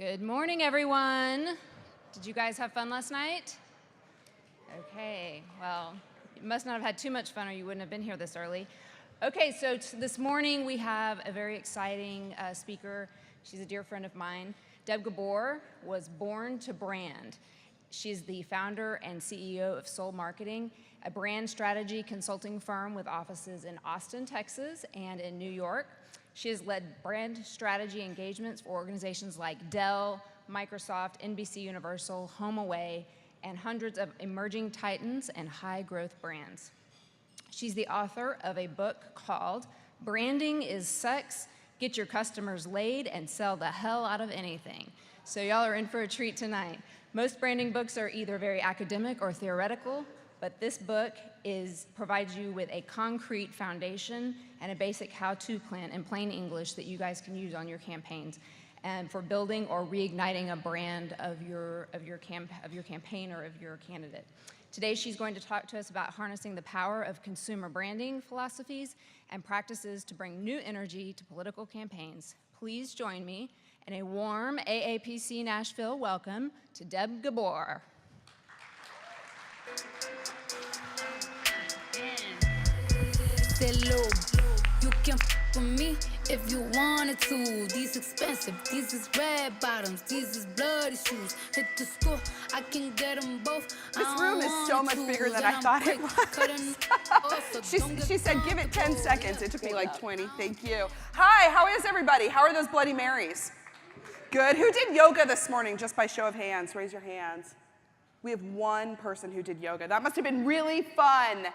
Good morning, everyone. Did you guys have fun last night? Okay, well, you must not have had too much fun or you wouldn't have been here this early. Okay, so this morning we have a very exciting speaker. She's a dear friend of mine. Deb Gabor was born to brand. She's the founder and CEO of Soul Marketing, a brand strategy consulting firm with offices in Austin, Texas, and in New York. She has led brand strategy engagements for organizations like Dell, Microsoft, NBC Universal, HomeAway, and hundreds of emerging titans and high-growth brands. She's the author of a book called Branding is Sex, Get Your Customers Laid and Sell the Hell Out of Anything. So y'all are in for a treat tonight. Most branding books are either very academic or theoretical, but this book provides you with a concrete foundation and a basic how-to plan in plain English that you guys can use on your campaigns and for building or reigniting a brand of your campaign or of your candidate. Today she's going to talk to us about harnessing the power of consumer branding philosophies and practices to bring new energy to political campaigns. Please join me in a warm AAPC Nashville welcome to Deb Gabor. Hello, you can f with me if you wanted to. These expensive, these is red bottoms, these is bloody shoes. Hit the school, I can get them both. This room is so much bigger than I thought it was. She said, give it 10 seconds. It took me like 20. Thank you. Hi, how is everybody? How are those Bloody Marys? Good. Who did yoga this morning, just by show of hands? Raise your hands. We have one person who did yoga. That must have been really fun.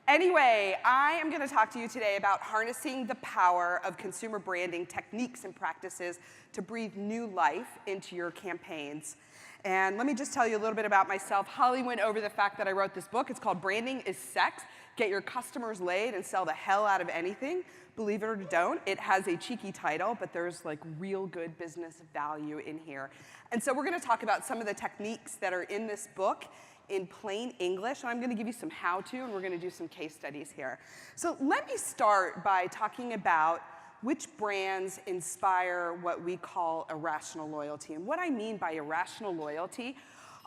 Anyway, I am going to talk to you today about harnessing the power of consumer branding techniques and practices to breathe new life into your campaigns. And let me just tell you a little bit about myself. Holly went over the fact that I wrote this book. It's called Branding is Sex. Get your customers laid and sell the hell out of anything. Believe it or don't, it has a cheeky title, but there's like real good business value in here. And so we're going to talk about some of the techniques that are in this book in plain English, and I'm going to give you some how-to, and we're going to do some case studies here. So let me start by talking about which brands inspire what we call irrational loyalty. And what I mean by irrational loyalty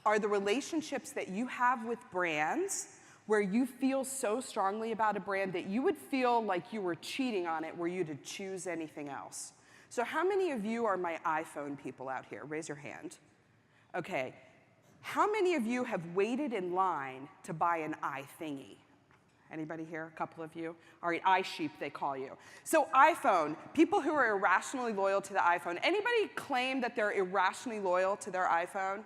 are the relationships that you have with brands where you feel so strongly about a brand that you would feel like you were cheating on it were you to choose anything else. So how many of you are my iPhone people out here? Raise your hand. Okay. How many of you have waited in line to buy an iThingy? Anybody here? A couple of you? All right, iSheep, they call you. So iPhone, people who are irrationally loyal to the iPhone. Anybody claim that they're irrationally loyal to their iPhone?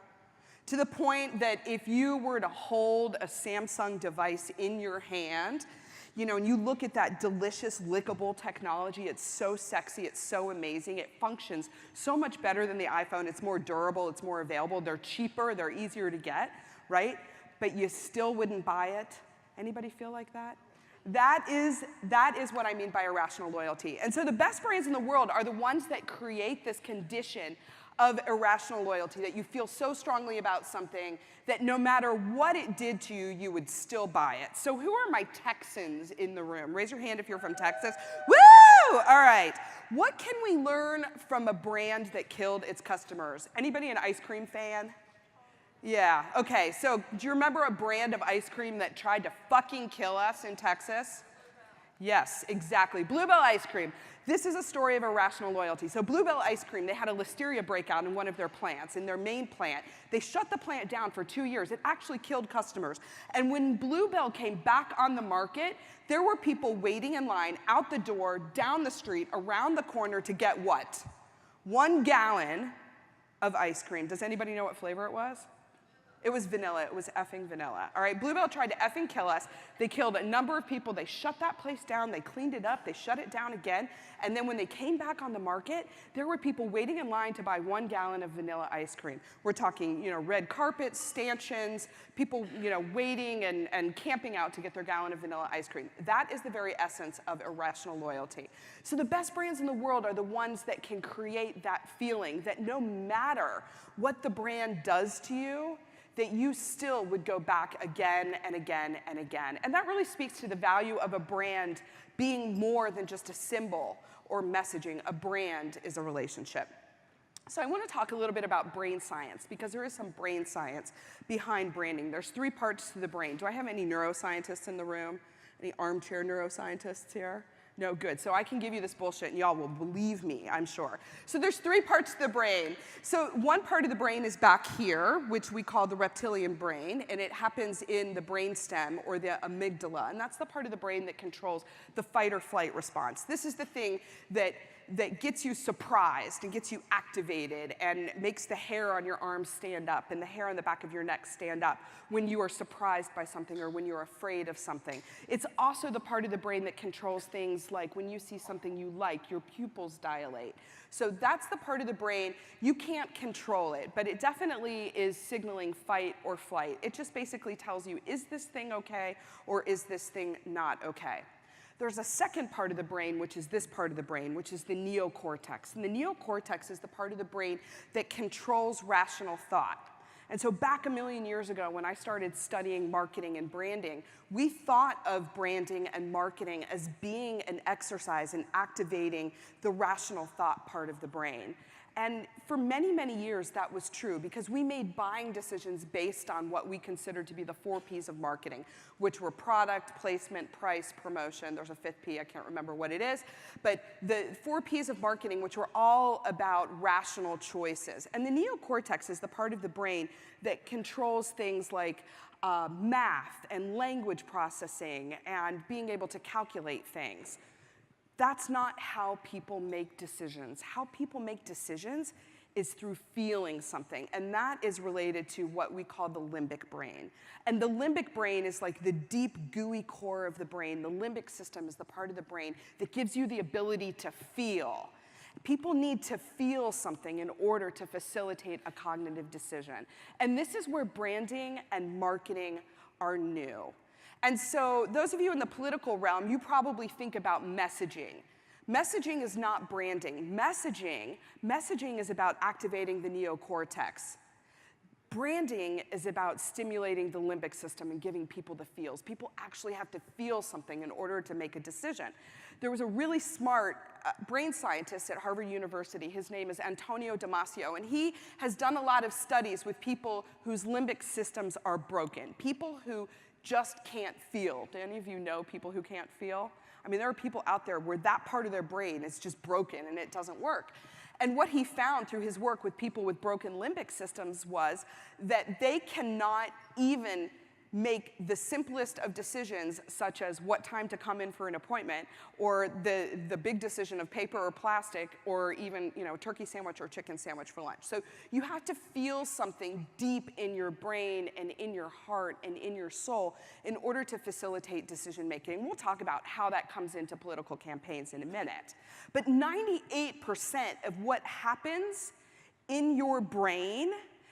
To the point that if you were to hold a Samsung device in your hand, you know, and you look at that delicious, lickable technology, it's so sexy, it's so amazing, it functions so much better than the iPhone, it's more durable, it's more available, they're cheaper, they're easier to get, right? But you still wouldn't buy it. Anybody feel like that? That is what I mean by irrational loyalty. And so the best brands in the world are the ones that create this condition of irrational loyalty, that you feel so strongly about something that no matter what it did to you, you would still buy it. So who are my Texans in the room? Raise your hand if you're from Texas. Woo! All right. What can we learn from a brand that killed its customers? Anybody an ice cream fan? Yeah, okay. So do you remember a brand of ice cream that tried to fucking kill us in Texas? Yes, exactly. Bluebell ice cream. This is a story of irrational loyalty. So Bluebell ice cream, they had a listeria breakout in one of their plants, in their main plant. They shut the plant down for 2 years. It actually killed customers. And when Bluebell came back on the market, there were people waiting in line out the door, down the street, around the corner to get what? 1 gallon of ice cream. Does anybody know what flavor it was? It was vanilla. It was effing vanilla. All right, Bluebell tried to effing kill us. They killed a number of people. They shut that place down. They cleaned it up. They shut it down again. And then when they came back on the market, there were people waiting in line to buy 1 gallon of vanilla ice cream. We're talking, you know, red carpets, stanchions, people, you know, waiting and camping out to get their gallon of vanilla ice cream. That is the very essence of irrational loyalty. So the best brands in the world are the ones that can create that feeling that no matter what the brand does to you, that you still would go back again and again and again. And that really speaks to the value of a brand being more than just a symbol or messaging. A brand is a relationship. So I want to talk a little bit about brain science, because there is some brain science behind branding. There's 3 parts to the brain. Do I have any neuroscientists in the room? Any armchair neuroscientists here? No, good. So I can give you this bullshit, and y'all will believe me, I'm sure. So there's 3 parts to the brain. So one part of the brain is back here, which we call the reptilian brain, and it happens in the brainstem, or the amygdala, and that's the part of the brain that controls the fight or flight response. This is the thing that gets you surprised and gets you activated and makes the hair on your arms stand up and the hair on the back of your neck stand up when you are surprised by something or when you're afraid of something. It's also the part of the brain that controls things like when you see something you like, your pupils dilate. So that's the part of the brain. You can't control it, but it definitely is signaling fight or flight. It just basically tells you, is this thing okay or is this thing not okay? There's a second part of the brain, which is this part of the brain, which is the neocortex. And the neocortex is the part of the brain that controls rational thought. And so back a million years ago, when I started studying marketing and branding, we thought of branding and marketing as being an exercise in activating the rational thought part of the brain. And for many, many years, that was true, because we made buying decisions based on what we considered to be the 4 Ps of marketing, which were product, placement, price, promotion. There's a 5th P, I can't remember what it is. But the 4 Ps of marketing, which were all about rational choices. And the neocortex is the part of the brain that controls things like math and language processing and being able to calculate things. That's not how people make decisions. How people make decisions is through feeling something, and that is related to what we call the limbic brain. And the limbic brain is like the deep, gooey core of the brain. The limbic system is the part of the brain that gives you the ability to feel. People need to feel something in order to facilitate a cognitive decision. And this is where branding and marketing are new. And so those of you in the political realm, you probably think about messaging. Messaging is not branding. Messaging is about activating the neocortex. Branding is about stimulating the limbic system and giving people the feels. People actually have to feel something in order to make a decision. There was a really smart brain scientist at Harvard University. His name is Antonio Damasio, and he has done a lot of studies with people whose limbic systems are broken, people who just can't feel. Do any of you know people who can't feel? I mean, there are people out there where that part of their brain is just broken and it doesn't work. And what he found through his work with people with broken limbic systems was that they cannot even make the simplest of decisions, such as what time to come in for an appointment, or the big decision of paper or plastic, or even turkey sandwich or chicken sandwich for lunch. So you have to feel something deep in your brain and in your heart and in your soul in order to facilitate decision making. We'll talk about how that comes into political campaigns in a minute. But 98% of what happens in your brain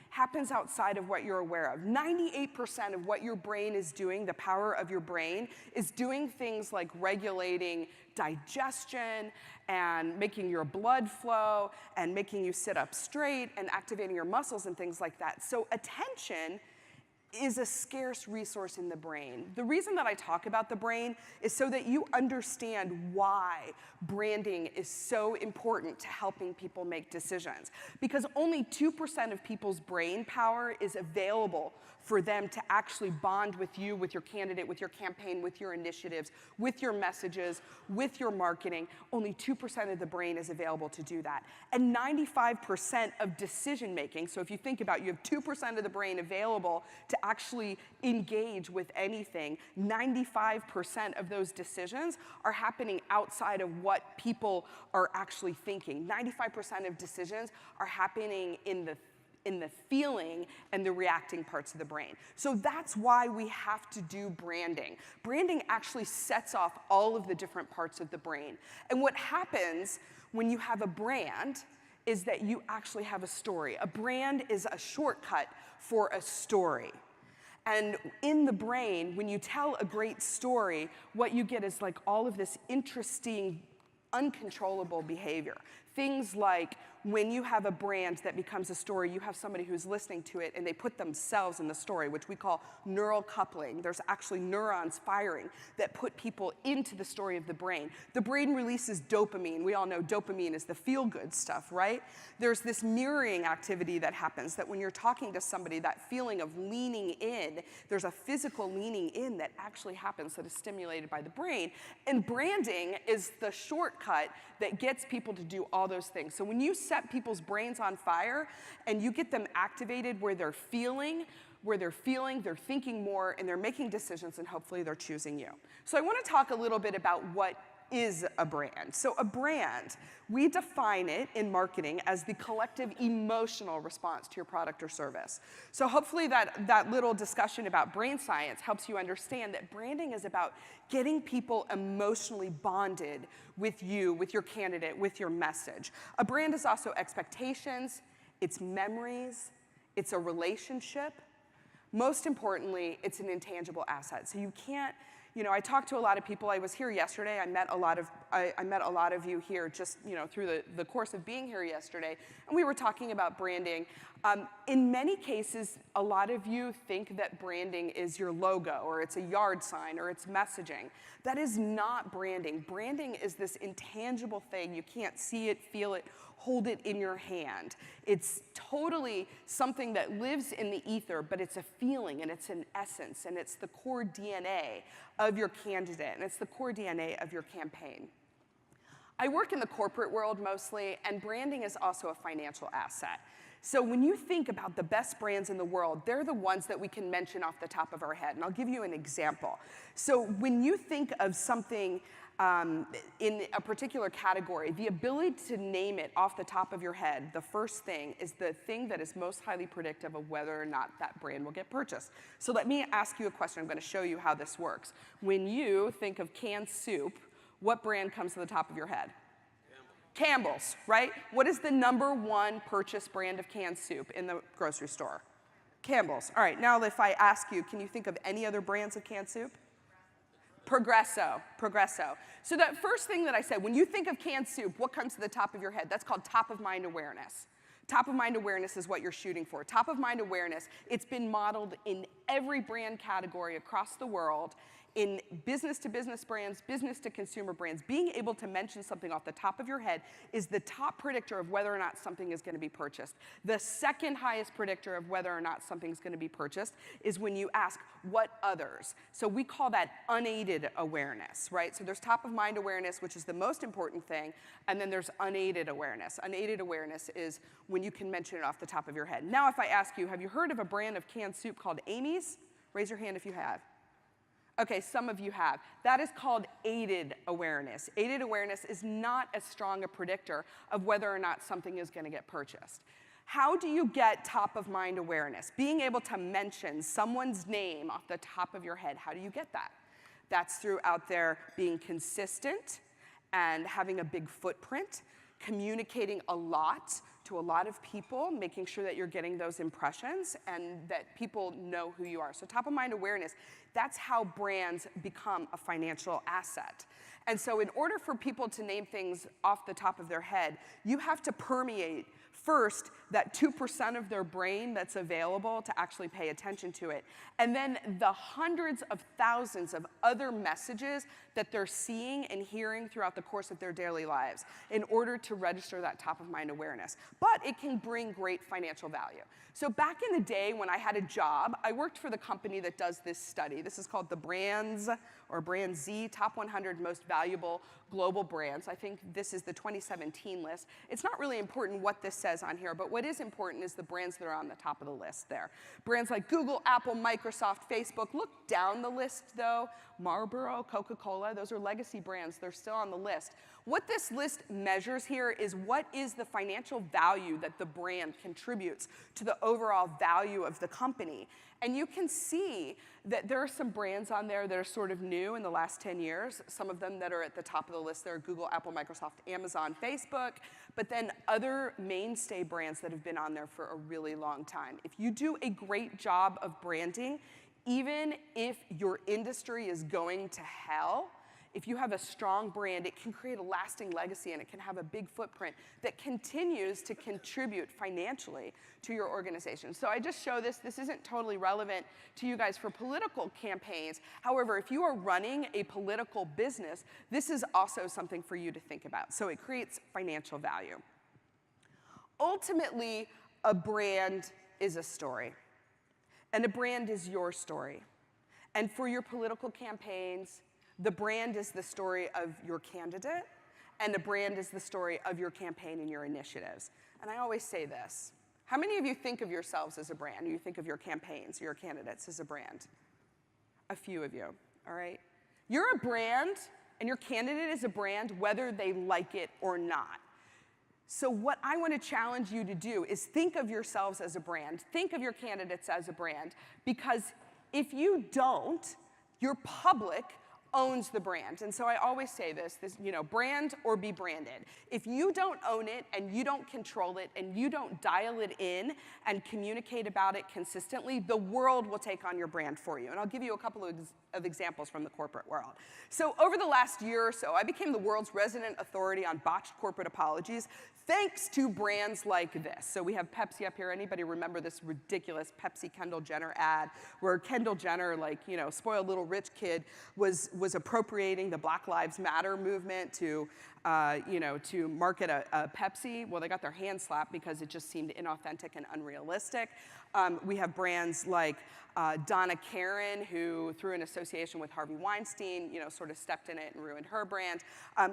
happens outside of what you're aware of. 98% of what your brain is doing, the power of your brain, is doing things like regulating digestion and making your blood flow and making you sit up straight and activating your muscles and things like that. So attention is a scarce resource in the brain. The reason that I talk about the brain is so that you understand why branding is so important to helping people make decisions. Because only 2% of people's brain power is available for them to actually bond with you, with your candidate, with your campaign, with your initiatives, with your messages, with your marketing. Only 2% of the brain is available to do that. And 95% of decision making, so if you think about it, you have 2% of the brain available to actually engage with anything. 95% of those decisions are happening outside of what people are actually thinking. 95% of decisions are happening in the feeling and the reacting parts of the brain. So that's why we have to do branding. Branding actually sets off all of the different parts of the brain. And what happens when you have a brand is that you actually have a story. A brand is a shortcut for a story. And in the brain, when you tell a great story, what you get is like all of this interesting, uncontrollable behavior. Things like when you have a brand that becomes a story, you have somebody who's listening to it and they put themselves in the story, which we call neural coupling. There's actually neurons firing that put people into the story of the brain. The brain releases dopamine. We all know dopamine is the feel-good stuff, right? There's this mirroring activity that happens that when you're talking to somebody, that feeling of leaning in, there's a physical leaning in that actually happens that is stimulated by the brain. And branding is the shortcut that gets people to do all those things. So when you set people's brains on fire and you get them activated where they're feeling, they're thinking more, and they're making decisions, and hopefully they're choosing you. So I want to talk a little bit about what is a brand. So a brand, we define it in marketing as the collective emotional response to your product or service. So hopefully that little discussion about brain science helps you understand that branding is about getting people emotionally bonded with you, with your candidate, with your message. A brand is also expectations, it's memories, it's a relationship. Most importantly, it's an intangible asset. So you can't, I talked to a lot of people. I was here yesterday. I met a lot of you here just, through the course of being here yesterday, and we were talking about branding. In many cases, a lot of you think that branding is your logo, or it's a yard sign, or it's messaging. That is not branding. Branding is this intangible thing. You can't see it, feel it, hold it in your hand. It's totally something that lives in the ether, but it's a feeling, and it's an essence, and it's the core DNA of your candidate, and it's the core DNA of your campaign. I work in the corporate world mostly, and branding is also a financial asset. So when you think about the best brands in the world, they're the ones that we can mention off the top of our head, and I'll give you an example. So when you think of something in a particular category, the ability to name it off the top of your head, the first thing is the thing that is most highly predictive of whether or not that brand will get purchased. So let me ask you a question. I'm going to show you how this works. When you think of canned soup, what brand comes to the top of your head? Campbell's, right? What is the #1 purchase brand of canned soup in the grocery store? Campbell's. All right, now if I ask you, can you think of any other brands of canned soup? Progresso. So that first thing that I said, when you think of canned soup, what comes to the top of your head? That's called top of mind awareness. Top of mind awareness is what you're shooting for. Top of mind awareness, it's been modeled in every brand category across the world, in business-to-business brands, business-to-consumer brands. Being able to mention something off the top of your head is the top predictor of whether or not something is going to be purchased. The second highest predictor of whether or not something's going to be purchased is when you ask, what others? So we call that unaided awareness, right? So there's top of mind awareness, which is the most important thing, and then there's unaided awareness. Unaided awareness is when you can mention it off the top of your head. Now if I ask you, have you heard of a brand of canned soup called Amy's? Raise your hand if you have. Okay, some of you have. That is called aided awareness. Aided awareness is not as strong a predictor of whether or not something is going to get purchased. How do you get top of mind awareness? Being able to mention someone's name off the top of your head, how do you get that? That's through out there being consistent and having a big footprint, communicating a lot to a lot of people, making sure that you're getting those impressions and that people know who you are. So top of mind awareness, that's how brands become a financial asset. And so in order for people to name things off the top of their head, you have to permeate first that 2% of their brain that's available to actually pay attention to it. And then the hundreds of thousands of other messages that they're seeing and hearing throughout the course of their daily lives in order to register that top of mind awareness. But it can bring great financial value. So back in the day when I had a job, I worked for the company that does this study. This is called the Brands, or Brand Z, Top 100 Most Valuable Global Brands. I think this is the 2017 list. It's not really important what this says on here, but what is important is the brands that are on the top of the list there. Brands like Google, Apple, Microsoft, Facebook. Look down the list, though. Marlboro, Coca-Cola, those are legacy brands. They're still on the list. What this list measures here is what is the financial value that the brand contributes to the overall value of the company. And you can see that there are some brands on there that are sort of new in the last 10 years. Some of them that are at the top of the list there are Google, Apple, Microsoft, Amazon, Facebook, but then other mainstay brands that have been on there for a really long time. If you do a great job of branding, even if your industry is going to hell, if you have a strong brand, it can create a lasting legacy and it can have a big footprint that continues to contribute financially to your organization. So I just show this. This isn't totally relevant to you guys for political campaigns. However, if you are running a political business, this is also something for you to think about. So it creates financial value. Ultimately, a brand is a story. And a brand is your story. And for your political campaigns, the brand is the story of your candidate, and the brand is the story of your campaign and your initiatives. And I always say this. How many of you think of yourselves as a brand? You think of your campaigns, your candidates as a brand? A few of you, all right? You're a brand, and your candidate is a brand whether they like it or not. So what I want to challenge you to do is think of yourselves as a brand. Think of your candidates as a brand. Because if you don't, your public owns the brand. And so I always say this, brand or be branded. If you don't own it and you don't control it and you don't dial it in and communicate about it consistently, the world will take on your brand for you. And I'll give you a couple of examples from the corporate world. So over the last year or so, I became the world's resident authority on botched corporate apologies, thanks to brands like this. So we have Pepsi up here. Anybody remember this ridiculous Pepsi Kendall Jenner ad where Kendall Jenner, spoiled little rich kid, was appropriating the Black Lives Matter movement to market a Pepsi? Well, they got their hands slapped because it just seemed inauthentic and unrealistic. We have brands like Donna Karan, who, through an association with Harvey Weinstein, sort of stepped in it and ruined her brand.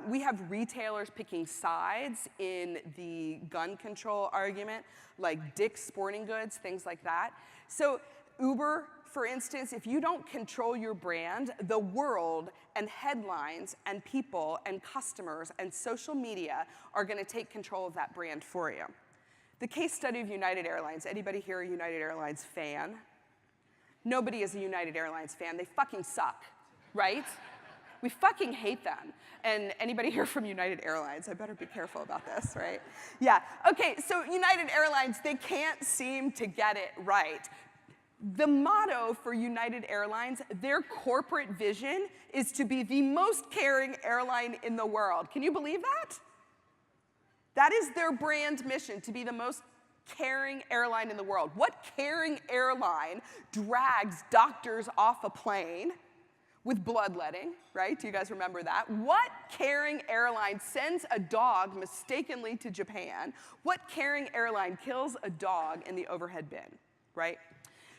We have retailers picking sides in the gun control argument, like Dick's Sporting Goods, things like that. So Uber, for instance, if you don't control your brand, the world and headlines and people and customers and social media are going to take control of that brand for you. The case study of United Airlines. Anybody here a United Airlines fan? Nobody is a United Airlines fan. They fucking suck, right? We fucking hate them. And anybody here from United Airlines? I better be careful about this, right? Yeah, okay, so United Airlines, they can't seem to get it right. The motto for United Airlines, their corporate vision is to be the most caring airline in the world. Can you believe that? That is their brand mission, to be the most caring airline in the world. What caring airline drags doctors off a plane with bloodletting, right? Do you guys remember that? What caring airline sends a dog mistakenly to Japan? What caring airline kills a dog in the overhead bin, right?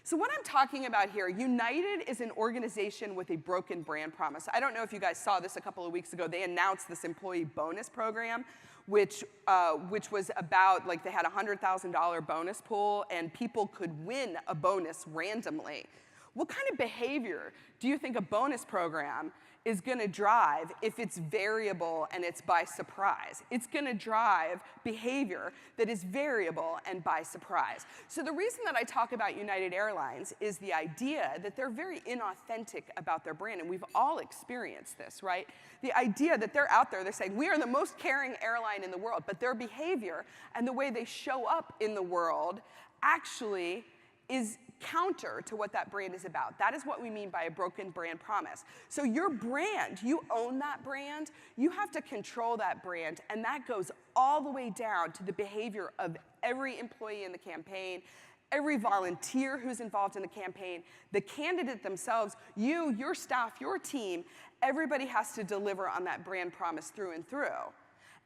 So what I'm talking about here, United is an organization with a broken brand promise. I don't know if you guys saw this a couple of weeks ago. They announced this employee bonus program, which was about, they had a $100,000 bonus pool, and people could win a bonus randomly. What kind of behavior do you think a bonus program is going to drive if it's variable and it's by surprise? It's going to drive behavior that is variable and by surprise. So the reason that I talk about United Airlines is the idea that they're very inauthentic about their brand, and we've all experienced this, right? The idea that they're out there, they're saying, we are the most caring airline in the world, but their behavior and the way they show up in the world actually is counter to what that brand is about. That is what we mean by a broken brand promise. So your brand, you own that brand, you have to control that brand, and that goes all the way down to the behavior of every employee in the campaign, every volunteer who's involved in the campaign, the candidate themselves, you, your staff, your team, everybody has to deliver on that brand promise through and through.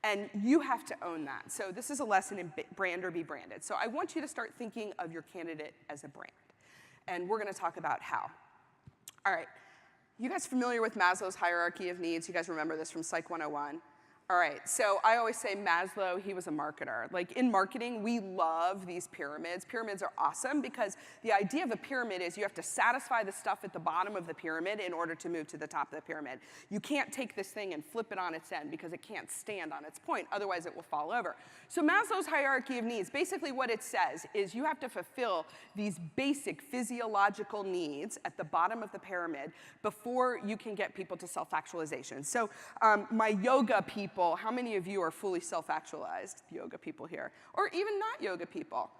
And you have to own that. So this is a lesson in brand or be branded. So I want you to start thinking of your candidate as a brand. And we're going to talk about how. All right. You guys familiar with Maslow's hierarchy of needs? You guys remember this from Psych 101? All right, so I always say Maslow, he was a marketer. In marketing, we love these pyramids. Pyramids are awesome because the idea of a pyramid is you have to satisfy the stuff at the bottom of the pyramid in order to move to the top of the pyramid. You can't take this thing and flip it on its end because it can't stand on its point, otherwise it will fall over. So Maslow's hierarchy of needs, basically what it says is you have to fulfill these basic physiological needs at the bottom of the pyramid before you can get people to self-actualization. So my yoga people, how many of you are fully self-actualized yoga people here? Or even not yoga people?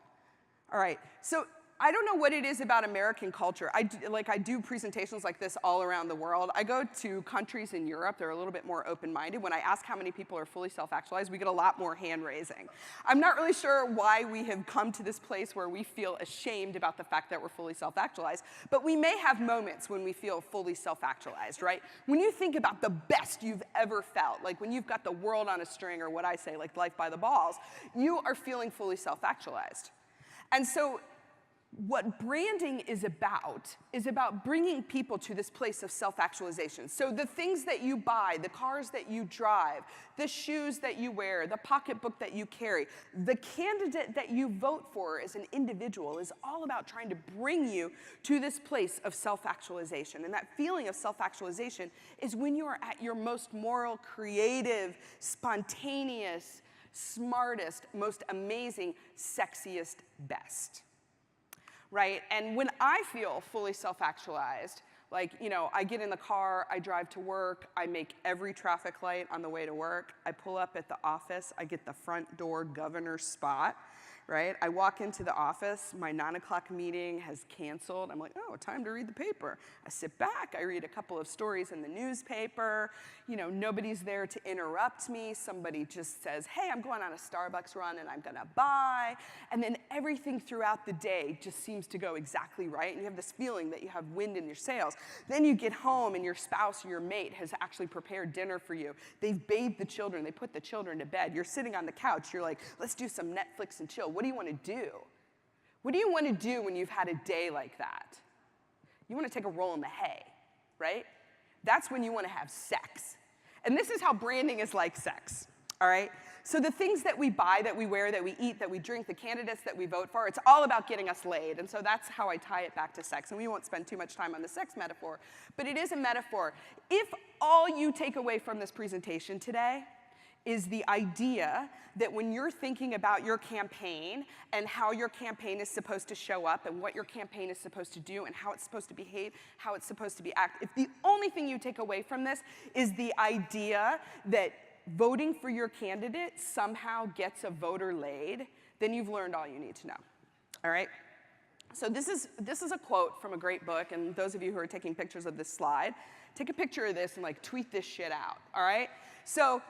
All right, so I don't know what it is about American culture. I do presentations like this all around the world. I go to countries in Europe, they're a little bit more open-minded. When I ask how many people are fully self-actualized, we get a lot more hand raising. I'm not really sure why we have come to this place where we feel ashamed about the fact that we're fully self-actualized, but we may have moments when we feel fully self-actualized, right? When you think about the best you've ever felt, like when you've got the world on a string, or what I say, like life by the balls, you are feeling fully self-actualized. And so what branding is about bringing people to this place of self-actualization. So the things that you buy, the cars that you drive, the shoes that you wear, the pocketbook that you carry, the candidate that you vote for as an individual is all about trying to bring you to this place of self-actualization. And that feeling of self-actualization is when you are at your most moral, creative, spontaneous, smartest, most amazing, sexiest, best. Right? And when I feel fully self-actualized, like, you know, I get in the car, I drive to work, I make every traffic light on the way to work, I pull up at the office, I get the front door governor spot, right? I walk into the office, my 9 o'clock meeting has canceled. I'm like, oh, time to read the paper. I sit back, I read a couple of stories in the newspaper. You know, nobody's there to interrupt me. Somebody just says, hey, I'm going on a Starbucks run and I'm gonna buy. And then everything throughout the day just seems to go exactly right. And you have this feeling that you have wind in your sails. Then you get home and your spouse or your mate has actually prepared dinner for you. They've bathed the children, they put the children to bed. You're sitting on the couch, you're like, let's do some Netflix and chill. What do you want to do? What do you want to do when you've had a day like that? You want to take a roll in the hay, right? That's when you want to have sex. And this is how branding is like sex, all right? So the things that we buy, that we wear, that we eat, that we drink, the candidates that we vote for, it's all about getting us laid. And so that's how I tie it back to sex. And we won't spend too much time on the sex metaphor, but it is a metaphor. If all you take away from this presentation today is the idea that when you're thinking about your campaign and how your campaign is supposed to show up and what your campaign is supposed to do and how it's supposed to behave, how it's supposed to be act, if the only thing you take away from this is the idea that voting for your candidate somehow gets a voter laid, then you've learned all you need to know, all right? So this is a quote from a great book, and those of you who are taking pictures of this slide, take a picture of this and like tweet this shit out, all right? So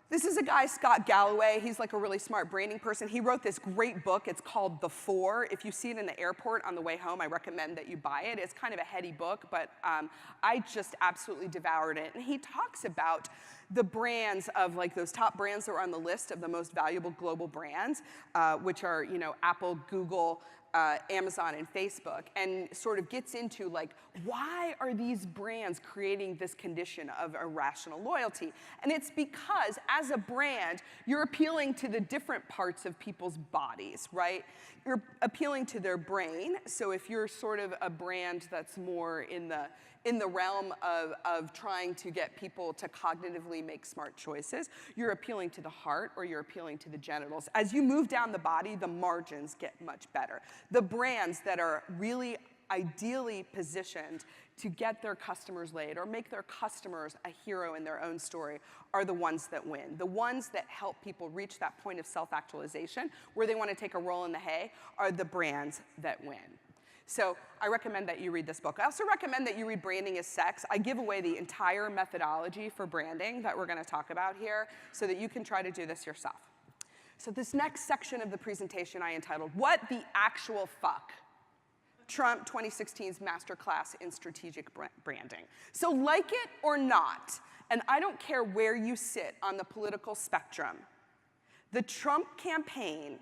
this is a guy, Scott Galloway. He's like a really smart branding person. He wrote this great book. It's called The Four. If you see it in the airport on the way home, I recommend that you buy it. It's kind of a heady book, but I just absolutely devoured it. And he talks about the brands of like those top brands that were on the list of the most valuable global brands, which are, you know, Apple, Google, Amazon, and Facebook, and sort of gets into like, why are these brands creating this condition of irrational loyalty? And it's because as a brand, you're appealing to the different parts of people's bodies, right? You're appealing to their brain. So if you're sort of a brand that's more in the realm of trying to get people to cognitively make smart choices, you're appealing to the heart or you're appealing to the genitals. As you move down the body, the margins get much better. The brands that are really ideally positioned to get their customers laid or make their customers a hero in their own story are the ones that win. The ones that help people reach that point of self-actualization where they want to take a roll in the hay are the brands that win. So I recommend that you read this book. I also recommend that you read Branding is Sex. I give away the entire methodology for branding that we're going to talk about here so that you can try to do this yourself. So this next section of the presentation I entitled, What the Actual Fuck? Trump 2016's Masterclass in Strategic Branding. So like it or not, and I don't care where you sit on the political spectrum, the Trump campaign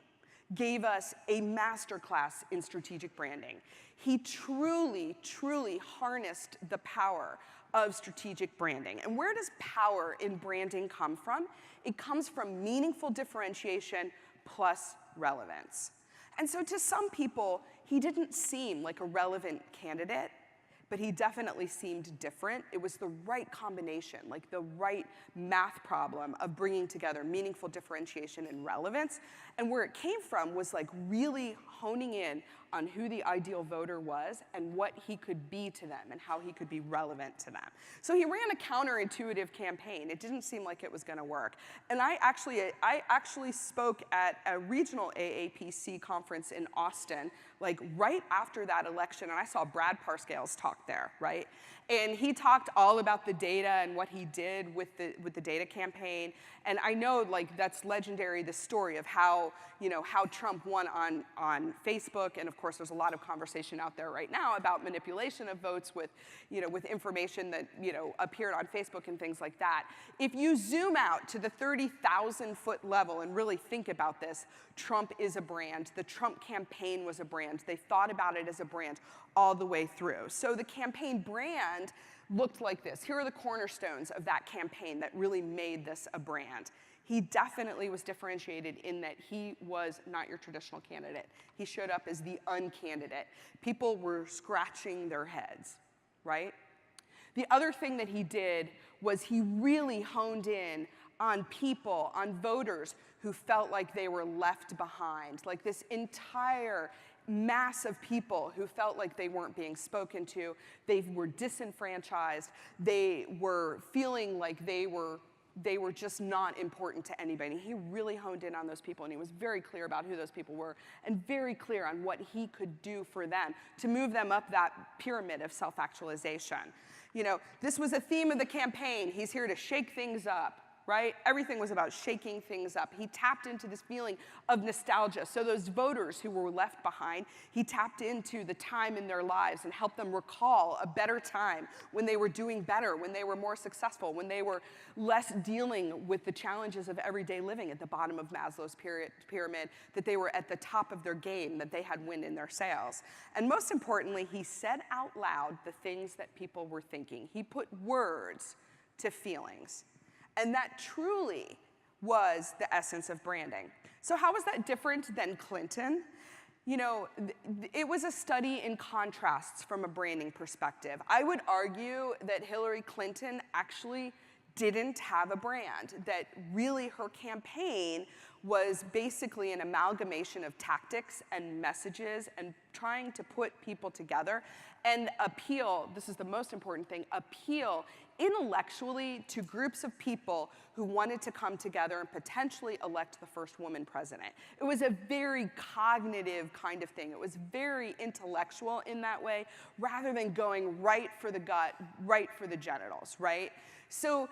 gave us a masterclass in strategic branding. He truly, truly harnessed the power of strategic branding. And where does power in branding come from? It comes from meaningful differentiation plus relevance. And so to some people, he didn't seem like a relevant candidate, but he definitely seemed different. It was the right combination, like the right math problem of bringing together meaningful differentiation and relevance. And where it came from was like really honing in on who the ideal voter was and what he could be to them and how he could be relevant to them. So he ran a counterintuitive campaign. It didn't seem like it was going to work. And I actually spoke at a regional AAPC conference in Austin, like right after that election, and I saw Brad Parscale's talk there, right? And he talked all about the data and what he did with the data campaign. And I know, like, that's legendary, the story of how, how Trump won on Facebook. And of course, there's a lot of conversation out there right now about manipulation of votes with, with information that, appeared on Facebook and things like that. If you zoom out to the 30,000-foot level and really think about this, Trump is a brand. The Trump campaign was a brand. They thought about it as a brand all the way through. So the campaign brand looked like this. Here are the cornerstones of that campaign that really made this a brand. He definitely was differentiated in that he was not your traditional candidate. He showed up as the uncandidate. People were scratching their heads, right? The other thing that he did was he really honed in on people, on voters who felt like they were left behind, like this entire mass of people who felt like they weren't being spoken to, they were disenfranchised, they were feeling like they were just not important to anybody. He really honed in on those people, and he was very clear about who those people were and very clear on what he could do for them to move them up that pyramid of self-actualization. This was a theme of the campaign. He's here to shake things up, right? Everything was about shaking things up. He tapped into this feeling of nostalgia. So those voters who were left behind, he tapped into the time in their lives and helped them recall a better time when they were doing better, when they were more successful, when they were less dealing with the challenges of everyday living at the bottom of Maslow's pyramid, that they were at the top of their game, that they had wind in their sails. And most importantly, he said out loud the things that people were thinking. He put words to feelings. And that truly was the essence of branding. So how was that different than Clinton? It was a study in contrasts from a branding perspective. I would argue that Hillary Clinton actually didn't have a brand, that really her campaign was basically an amalgamation of tactics and messages and trying to put people together and appeal, this is the most important thing, appeal intellectually to groups of people who wanted to come together and potentially elect the first woman president. It was a very cognitive kind of thing. It was very intellectual in that way, rather than going right for the gut, right for the genitals, right? So,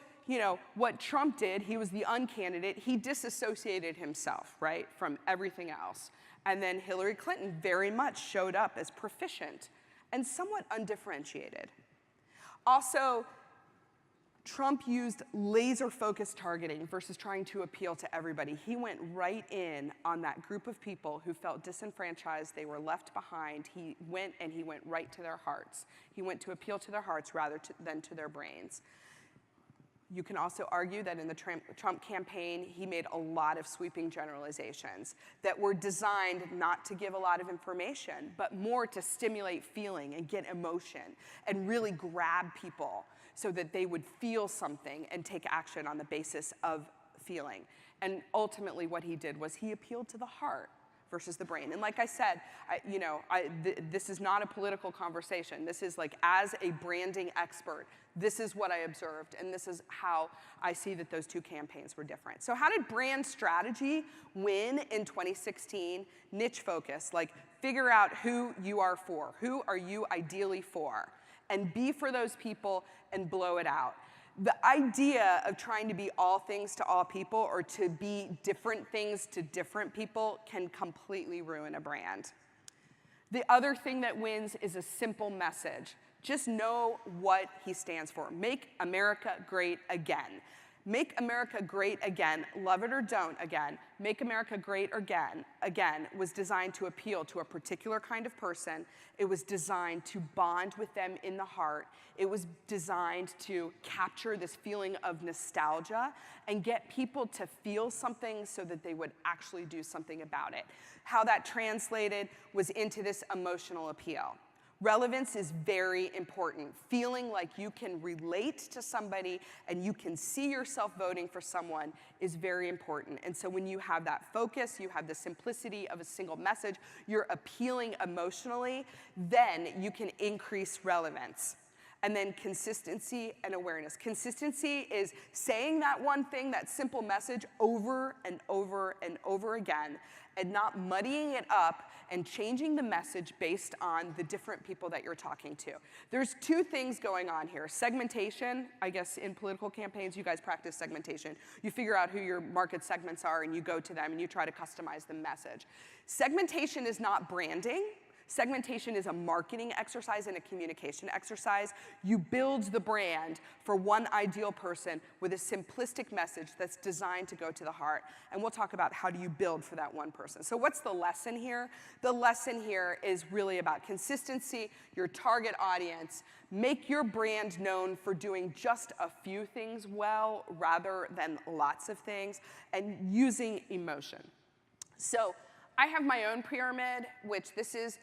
what Trump did, he was the uncandidate, he disassociated himself, right, from everything else. And then Hillary Clinton very much showed up as proficient and somewhat undifferentiated. Also, Trump used laser-focused targeting versus trying to appeal to everybody. He went right in on that group of people who felt disenfranchised, they were left behind. He went right to their hearts. He went to appeal to their hearts rather than to their brains. You can also argue that in the Trump campaign, he made a lot of sweeping generalizations that were designed not to give a lot of information, but more to stimulate feeling and get emotion and really grab people so that they would feel something and take action on the basis of feeling. And ultimately what he did was he appealed to the heart versus the brain. And like I said, this is not a political conversation. This is like, as a branding expert, this is what I observed, and this is how I see that those two campaigns were different. So how did brand strategy win in 2016? Niche focus, like figure out who you are for. Who are you ideally for? And be for those people and blow it out. The idea of trying to be all things to all people or to be different things to different people can completely ruin a brand. The other thing that wins is a simple message. Just know what he stands for. Make America great again. Make America great again, love it or don't again. Make America great again was designed to appeal to a particular kind of person. It was designed to bond with them in the heart. It was designed to capture this feeling of nostalgia and get people to feel something so that they would actually do something about it. How that translated was into this emotional appeal. Relevance is very important. Feeling like you can relate to somebody and you can see yourself voting for someone is very important. And so when you have that focus, you have the simplicity of a single message, you're appealing emotionally, then you can increase relevance. And then consistency and awareness. Consistency is saying that one thing, that simple message, over and over and over again, and not muddying it up and changing the message based on the different people that you're talking to. There's two things going on here. Segmentation, I guess in political campaigns, you guys practice segmentation. You figure out who your market segments are and you go to them and you try to customize the message. Segmentation is not branding. Segmentation is a marketing exercise and a communication exercise. You build the brand for one ideal person with a simplistic message that's designed to go to the heart. And we'll talk about how do you build for that one person. So what's the lesson here? The lesson here is really about consistency, your target audience. Make your brand known for doing just a few things well rather than lots of things, and using emotion. So I have my own pyramid, which this is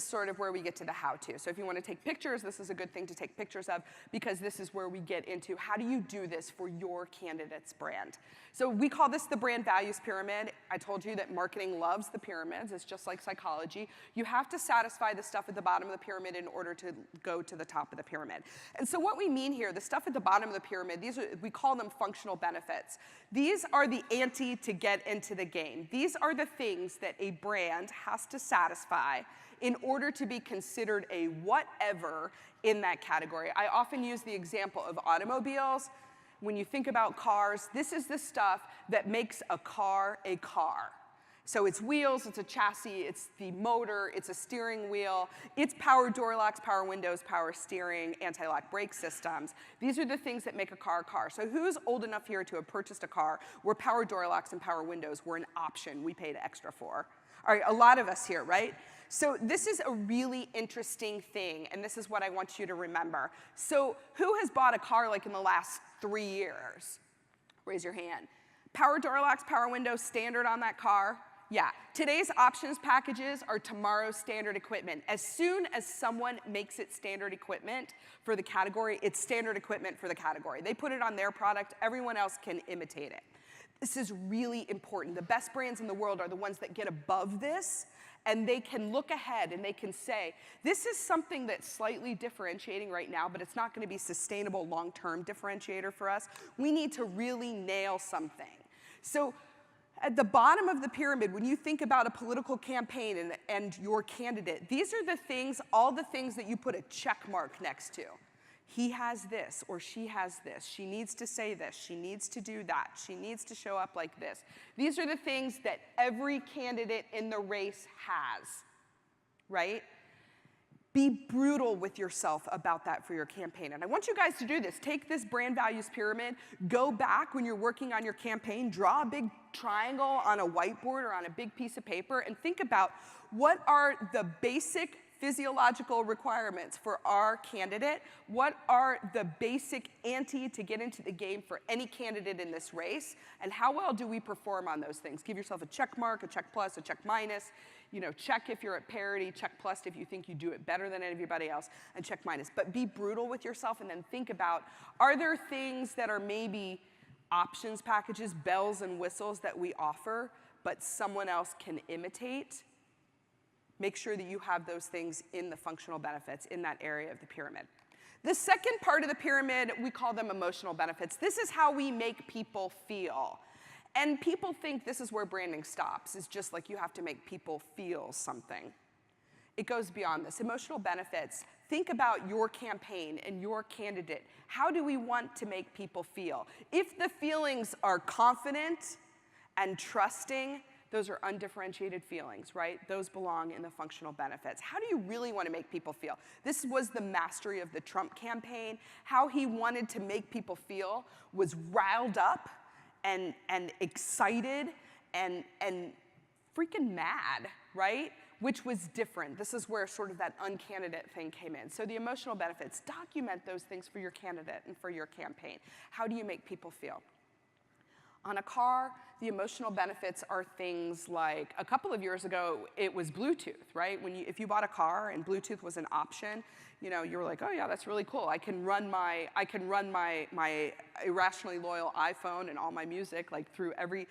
sort of where we get to the how-to. So if you want to take pictures, this is a good thing to take pictures of, because this is where we get into how do you do this for your candidate's brand. So we call this the brand values pyramid. I told you that marketing loves the pyramids. It's just like psychology. You have to satisfy the stuff at the bottom of the pyramid in order to go to the top of the pyramid. And so what we mean here, the stuff at the bottom of the pyramid, we call them functional benefits. These are the ante to get into the game. These are the things that a brand has to satisfy in order to be considered a whatever in that category. I often use the example of automobiles. When you think about cars, this is the stuff that makes a car a car. So it's wheels, it's a chassis, it's the motor, it's a steering wheel, it's power door locks, power windows, power steering, anti-lock brake systems. These are the things that make a car a car. So who's old enough here to have purchased a car where power door locks and power windows were an option we paid extra for? All right, a lot of us here, right? So this is a really interesting thing, and this is what I want you to remember. So who has bought a car like in the last 3 years? Raise your hand. Power door locks, power windows, standard on that car? Yeah. Today's options packages are tomorrow's standard equipment. As soon as someone makes it standard equipment for the category, it's standard equipment for the category. They put it on their product, everyone else can imitate it. This is really important. The best brands in the world are the ones that get above this, and they can look ahead and they can say, this is something that's slightly differentiating right now, but it's not going to be sustainable long-term differentiator for us. We need to really nail something. So at the bottom of the pyramid, when you think about a political campaign and your candidate, these are the things, all the things that you put a check mark next to. He has this, or she has this. She needs to say this. She needs to do that. She needs to show up like this. These are the things that every candidate in the race has, right? Be brutal with yourself about that for your campaign. And I want you guys to do this. Take this brand values pyramid, go back when you're working on your campaign, draw a big triangle on a whiteboard or on a big piece of paper, and think about what are the basic physiological requirements for our candidate. What are the basic ante to get into the game for any candidate in this race? And how well do we perform on those things? Give yourself a check mark, a check plus, a check minus. You know, check if you're at parity, check plus if you think you do it better than anybody else, and check minus. But be brutal with yourself and then think about, are there things that are maybe options packages, bells and whistles that we offer, but someone else can imitate? Make sure that you have those things in the functional benefits in that area of the pyramid. The second part of the pyramid, we call them emotional benefits. This is how we make people feel. And people think this is where branding stops. It's just like you have to make people feel something. It goes beyond this. Emotional benefits, think about your campaign and your candidate. How do we want to make people feel? If the feelings are confident and trusting, those are undifferentiated feelings, right? Those belong in the functional benefits. How do you really want to make people feel? This was the mastery of the Trump campaign. How he wanted to make people feel was riled up and excited and freaking mad, right? Which was different. This is where sort of that uncandidate thing came in. So the emotional benefits, document those things for your candidate and for your campaign. How do you make people feel? On a car, the emotional benefits are things like, a couple of years ago, it was Bluetooth, right? If you bought a car and Bluetooth was an option, you were like, oh yeah, that's really cool. I can run my irrationally loyal iPhone and all my music like through every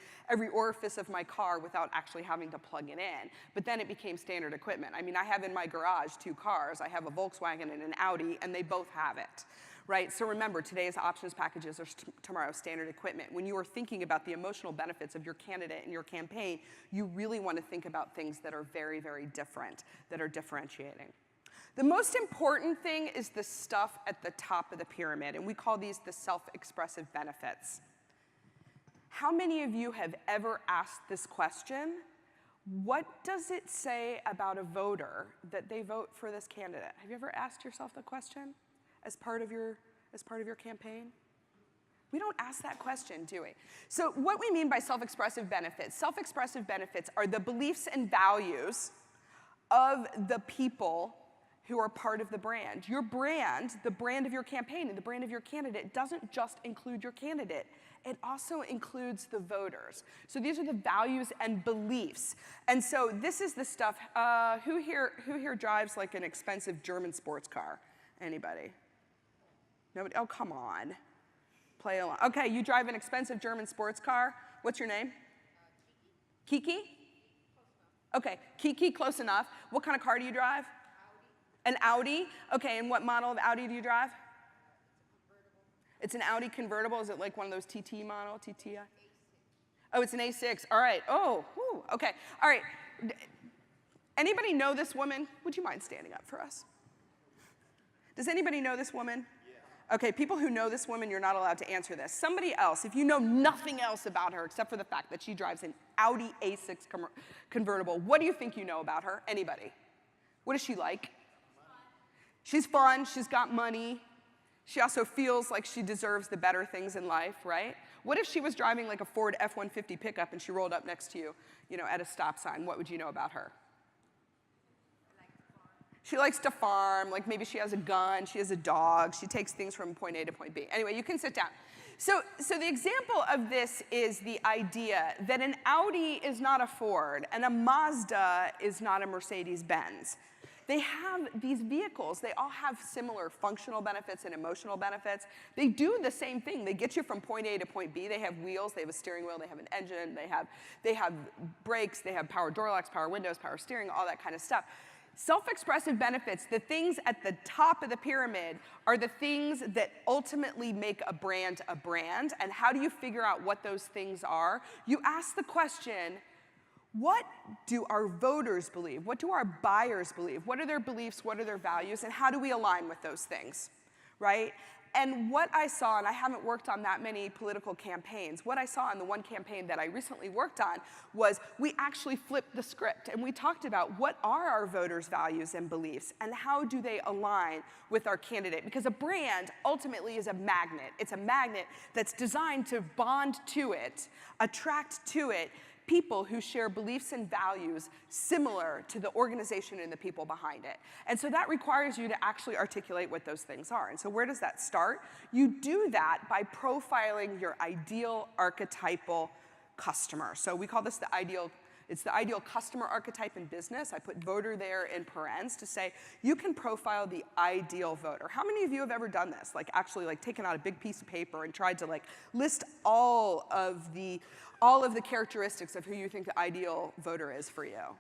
orifice of my car without actually having to plug it in. But then it became standard equipment. I mean, I have in my garage 2 cars. I have a Volkswagen and an Audi, and they both have it. Right? So remember, today's options packages are tomorrow's standard equipment. When you are thinking about the emotional benefits of your candidate and your campaign, you really want to think about things that are very, very different, that are differentiating. The most important thing is the stuff at the top of the pyramid, and we call these the self-expressive benefits. How many of you have ever asked this question? What does it say about a voter that they vote for this candidate? Have you ever asked yourself the question? As part of your campaign? We don't ask that question, do we? So what we mean by self-expressive benefits are the beliefs and values of the people who are part of the brand. Your brand, the brand of your campaign and the brand of your candidate doesn't just include your candidate. It also includes the voters. So these are the values and beliefs. And so this is the stuff, who here drives like an expensive German sports car? Anybody? Nobody? Oh, come on. Play along. Okay, you drive an expensive German sports car. What's your name? Kiki? Okay, Kiki, close enough. What kind of car do you drive? An Audi? Okay, and what model of Audi do you drive? It's an Audi convertible. Is it like one of those TT model, TTI? Oh, it's an A6. All right. Oh, whew. Okay. All right. Anybody know this woman? Would you mind standing up for us? Does anybody know this woman? Okay, people who know this woman, you're not allowed to answer this. Somebody else, if you know nothing else about her except for the fact that she drives an Audi A6 convertible, what do you think you know about her? Anybody? What is she like? She's fun, she's got money. She also feels like she deserves the better things in life, right? What if she was driving like a Ford F-150 pickup and she rolled up next to you, at a stop sign? What would you know about her? She likes to farm, like maybe she has a gun, she has a dog, she takes things from point A to point B. Anyway, you can sit down. So the example of this is the idea that an Audi is not a Ford and a Mazda is not a Mercedes-Benz. They have these vehicles, they all have similar functional benefits and emotional benefits. They do the same thing. They get you from point A to point B. They have wheels, they have a steering wheel, they have an engine, they have brakes, they have power door locks, power windows, power steering, all that kind of stuff. Self-expressive benefits, the things at the top of the pyramid, are the things that ultimately make a brand a brand. And how do you figure out what those things are? You ask the question, what do our voters believe? What do our buyers believe? What are their beliefs? What are their values? And how do we align with those things, right? And what I saw, and I haven't worked on that many political campaigns, what I saw in the one campaign that I recently worked on was we actually flipped the script and we talked about what are our voters' values and beliefs and how do they align with our candidate. Because a brand ultimately is a magnet. It's a magnet that's designed to bond to it, attract to it, people who share beliefs and values similar to the organization and the people behind it. And so that requires you to actually articulate what those things are. And so where does that start? You do that by profiling your ideal archetypal customer. So we call this it's the ideal customer archetype in business. I put voter there in parens to say you can profile the ideal voter. How many of you have ever done this? Like actually like taken out a big piece of paper and tried to like list all of the characteristics of who you think the ideal voter is for you?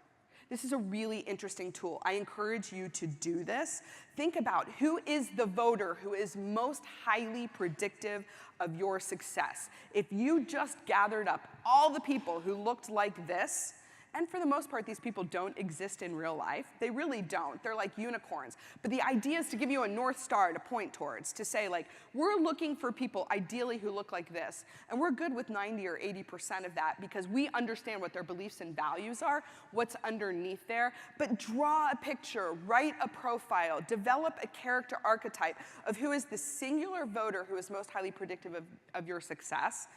This is a really interesting tool. I encourage you to do this. Think about who is the voter who is most highly predictive of your success. If you just gathered up all the people who looked like this, and for the most part, these people don't exist in real life. They really don't. They're like unicorns. But the idea is to give you a North Star to point towards, to say, like, we're looking for people ideally who look like this. And we're good with 90 or 80% of that because we understand what their beliefs and values are, what's underneath there. But draw a picture, write a profile, develop a character archetype of who is the singular voter who is most highly predictive of your success.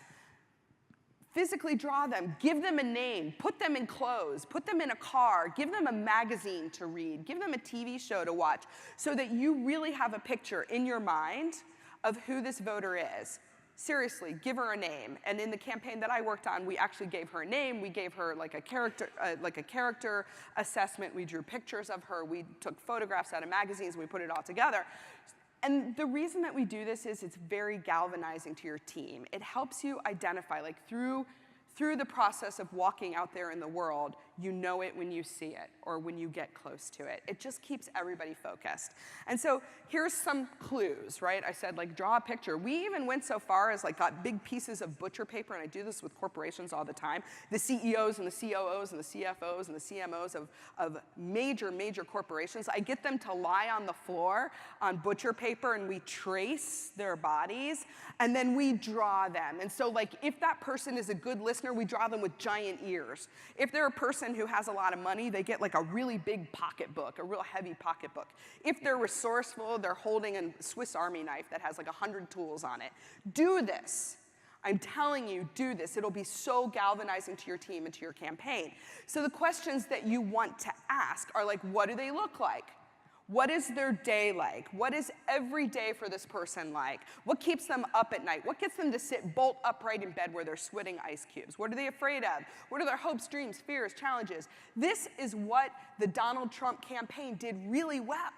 Physically draw them, give them a name, put them in clothes, put them in a car, give them a magazine to read, give them a TV show to watch, so that you really have a picture in your mind of who this voter is. Seriously, give her a name. And in the campaign that I worked on, we actually gave her a name. We gave her like a character assessment. We drew pictures of her. We took photographs out of magazines. We put it all together. And the reason that we do this is it's very galvanizing to your team. It helps you identify, like through the process of walking out there in the world, you know it when you see it or when you get close to it. It just keeps everybody focused. And so here's some clues, right? I said, like, draw a picture. We even went so far as, like, got big pieces of butcher paper, and I do this with corporations all the time. The CEOs and the COOs and the CFOs and the CMOs of major, major corporations, I get them to lie on the floor on butcher paper, and we trace their bodies, and then we draw them. And so, like, if that person is a good listener, we draw them with giant ears. If they're a person who has a lot of money, they get like a really big pocketbook, a real heavy pocketbook. If they're resourceful, they're holding a Swiss Army knife that has like 100 tools on it. Do this. I'm telling you, do this. It'll be so galvanizing to your team and to your campaign. So the questions that you want to ask are like, what do they look like? What is their day like? What is every day for this person like? What keeps them up at night? What gets them to sit bolt upright in bed where they're sweating ice cubes? What are they afraid of? What are their hopes, dreams, fears, challenges? This is what the Donald Trump campaign did really well,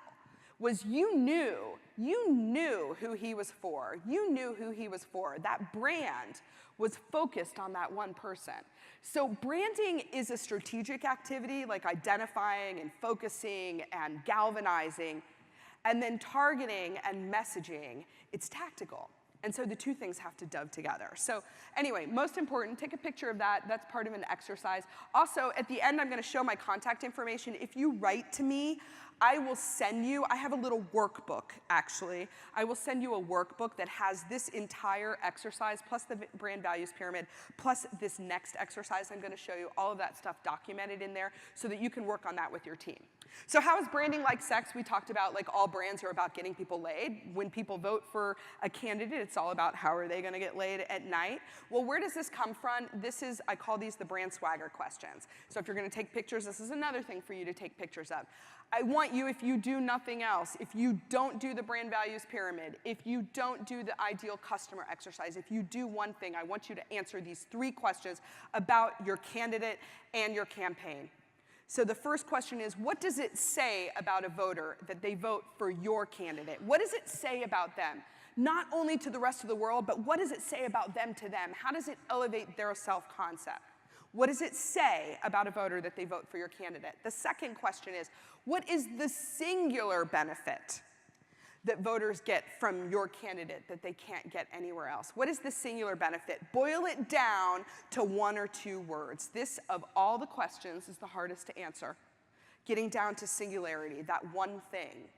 was you knew who he was for. You knew who he was for. That brand was focused on that one person. So branding is a strategic activity, like identifying and focusing and galvanizing, and then targeting and messaging, it's tactical. And so the two things have to dove together. So anyway, most important, take a picture of that. That's part of an exercise. Also, at the end, I'm going to show my contact information. If you write to me, I will send you, I have a little workbook, actually. I will send you a workbook that has this entire exercise, plus the brand values pyramid, plus this next exercise I'm going to show you, all of that stuff documented in there so that you can work on that with your team. So how is branding like sex? We talked about, like, all brands are about getting people laid. When people vote for a candidate, it's all about how are they going to get laid at night. Well, where does this come from? This is, I call these the brand swagger questions. So if you're going to take pictures, this is another thing for you to take pictures of. I want you, if you do nothing else, if you don't do the brand values pyramid, if you don't do the ideal customer exercise, if you do one thing, I want you to answer these 3 questions about your candidate and your campaign. So the first question is, what does it say about a voter that they vote for your candidate? What does it say about them? Not only to the rest of the world, but what does it say about them to them? How does it elevate their self-concept? What does it say about a voter that they vote for your candidate? The second question is, what is the singular benefit that voters get from your candidate that they can't get anywhere else? What is the singular benefit? Boil it down to 1 or 2 words. This, of all the questions, is the hardest to answer. Getting down to singularity, that one thing,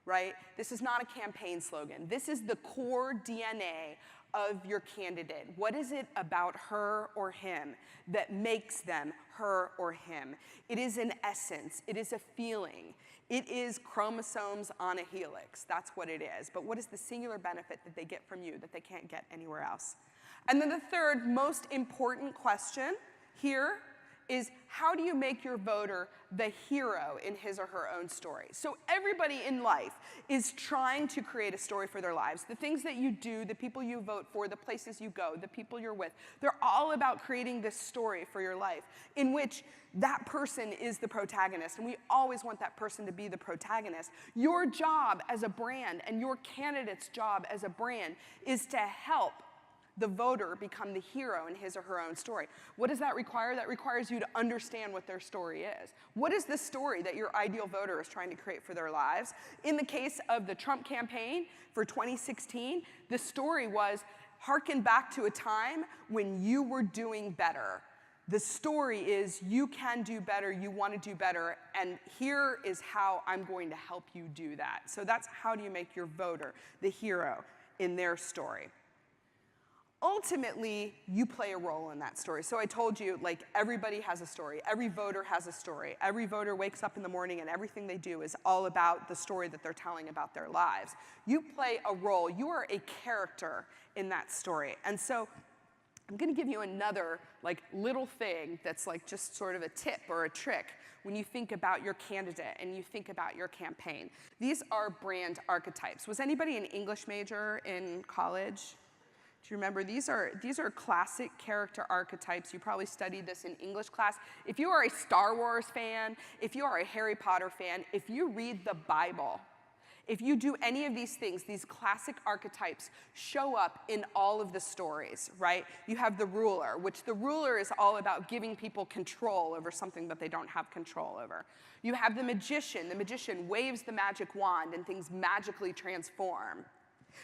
right? This is not a campaign slogan. This is the core DNA of your candidate. What is it about her or him that makes them her or him? It is an essence. It is a feeling. It is chromosomes on a helix. That's what it is. But what is the singular benefit that they get from you that they can't get anywhere else? And then the third most important question here is, how do you make your voter the hero in his or her own story? So everybody in life is trying to create a story for their lives. The things that you do, the people you vote for, the places you go, the people you're with, they're all about creating this story for your life in which that person is the protagonist, and we always want that person to be the protagonist. Your job as a brand and your candidate's job as a brand is to help the voter become the hero in his or her own story. What does that require? That requires you to understand what their story is. What is the story that your ideal voter is trying to create for their lives? In the case of the Trump campaign for 2016, the story was, harken back to a time when you were doing better. The story is, you can do better, you want to do better, and here is how I'm going to help you do that. So that's how do you make your voter the hero in their story. Ultimately, you play a role in that story. So I told you, like, everybody has a story. Every voter has a story. Every voter wakes up in the morning and everything they do is all about the story that they're telling about their lives. You play a role. You are a character in that story. And so I'm going to give you another, like, little thing that's like just sort of a tip or a trick when you think about your candidate and you think about your campaign. These are brand archetypes. Was anybody an English major in college? Do you remember? These are classic character archetypes. You probably studied this in English class. If you are a Star Wars fan, if you are a Harry Potter fan, if you read the Bible, if you do any of these things, these classic archetypes show up in all of the stories, right? You have the ruler, which the ruler is all about giving people control over something that they don't have control over. You have the magician. The magician waves the magic wand and things magically transform.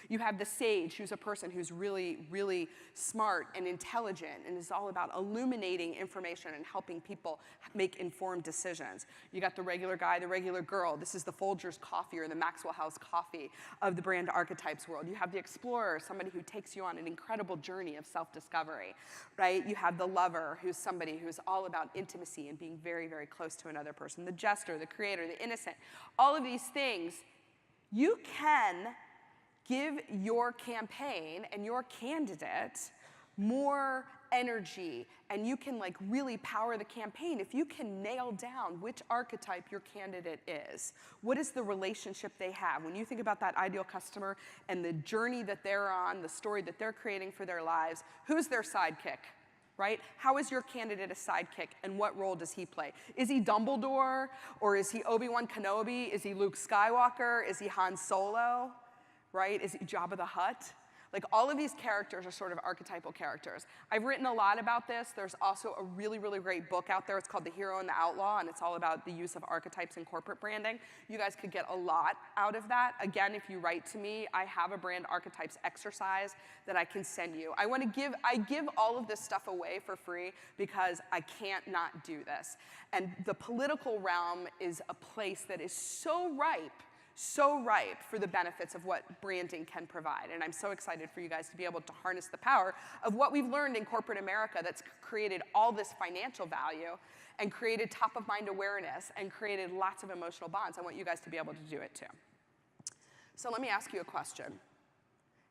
You have the sage, who's a person who's really, really smart and intelligent and is all about illuminating information and helping people make informed decisions. You got the regular guy, the regular girl. This is the Folgers coffee or the Maxwell House coffee of the brand archetypes world. You have the explorer, somebody who takes you on an incredible journey of self-discovery, right? You have the lover, who's somebody who's all about intimacy and being very, very close to another person. The jester, the creator, the innocent. All of these things, you can give your campaign and your candidate more energy, and you can like really power the campaign if you can nail down which archetype your candidate is. What is the relationship they have? When you think about that ideal customer and the journey that they're on, the story that they're creating for their lives, who's their sidekick? Right? How is your candidate a sidekick, and what role does he play? Is he Dumbledore, or is he Obi-Wan Kenobi? Is he Luke Skywalker? Is he Han Solo? Right? Is he Jabba the Hutt? Like, all of these characters are sort of archetypal characters. I've written a lot about this. There's also a really, really great book out there. It's called The Hero and the Outlaw, and it's all about the use of archetypes in corporate branding. You guys could get a lot out of that. Again, if you write to me, I have a brand archetypes exercise that I can send you. I give all of this stuff away for free because I can't not do this. And the political realm is a place that is so ripe for the benefits of what branding can provide. And I'm so excited for you guys to be able to harness the power of what we've learned in corporate America that's created all this financial value and created top-of-mind awareness and created lots of emotional bonds. I want you guys to be able to do it too. So let me ask you a question.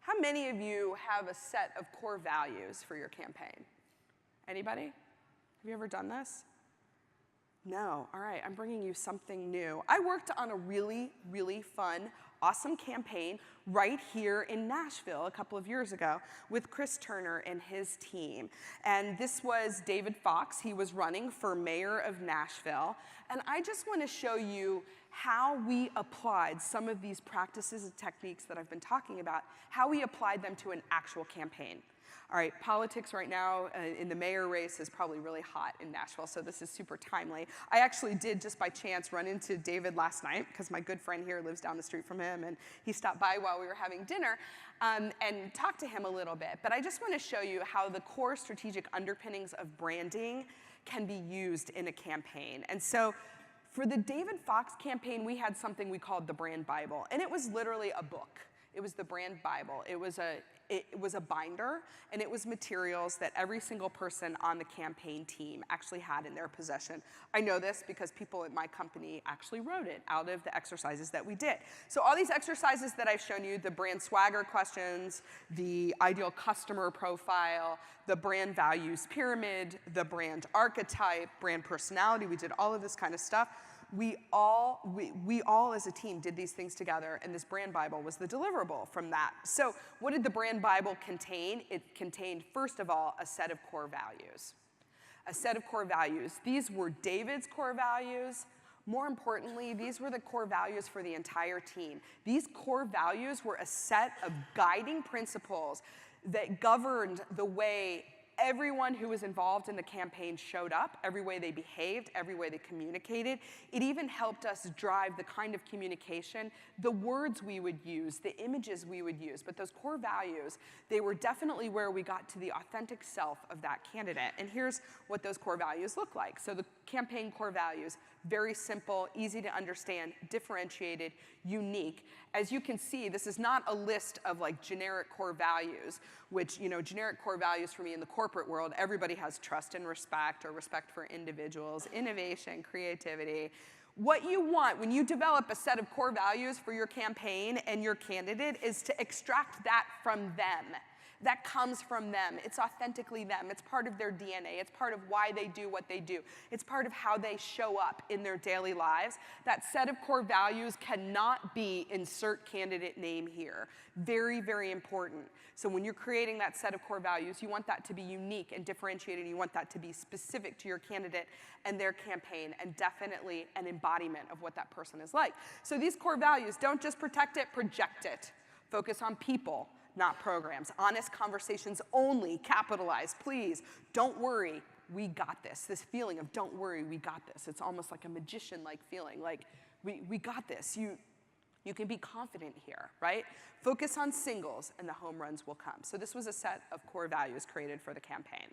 How many of you have a set of core values for your campaign? Anybody? Have you ever done this? No. All right, I'm bringing you something new. I worked on a really, really fun, awesome campaign right here in Nashville a couple of years ago with Chris Turner and his team. And this was David Fox. He was running for mayor of Nashville. And I just want to show you how we applied some of these practices and techniques that I've been talking about, how we applied them to an actual campaign. All right, politics right now in the mayor race is probably really hot in Nashville, so this is super timely. I actually did, just by chance, run into David last night, because my good friend here lives down the street from him, and he stopped by while we were having dinner and talked to him a little bit. But I just want to show you how the core strategic underpinnings of branding can be used in a campaign. And so for the David Fox campaign, we had something we called the Brand Bible, and it was literally a book. It was the Brand Bible. It was a binder, and it was materials that every single person on the campaign team actually had in their possession. I know this because people at my company actually wrote it out of the exercises that we did. So all these exercises that I've shown you, the brand swagger questions, the ideal customer profile, the brand values pyramid, the brand archetype, brand personality, we did all of this kind of stuff. We all as a team did these things together, and this brand Bible was the deliverable from that. So what did the brand Bible contain? It contained, first of all, a set of core values. A set of core values. These were David's core values. More importantly, these were the core values for the entire team. These core values were a set of guiding principles that governed the way everyone who was involved in the campaign showed up, every way they behaved, every way they communicated. It even helped us drive the kind of communication, the words we would use, the images we would use. But those core values, they were definitely where we got to the authentic self of that candidate. And here's what those core values look like. So the campaign core values, very simple, easy to understand, differentiated, unique. As you can see, this is not a list of like generic core values, which, you know, generic core values for me in the corporate world, everybody has trust and respect, or respect for individuals, innovation, creativity. What you want when you develop a set of core values for your campaign and your candidate is to extract that from them. That comes from them. It's authentically them. It's part of their DNA. It's part of why they do what they do. It's part of how they show up in their daily lives. That set of core values cannot be insert candidate name here. Very, very important. So when you're creating that set of core values, you want that to be unique and differentiated. You want that to be specific to your candidate and their campaign, and definitely an embodiment of what that person is like. So these core values, don't just protect it, project it. Focus on people, not programs. Honest conversations only, capitalize, please. Don't worry, we got this. This feeling of don't worry, we got this. It's almost like a magician-like feeling, like we got this. You can be confident here, right? Focus on singles and the home runs will come. So this was a set of core values created for the campaign.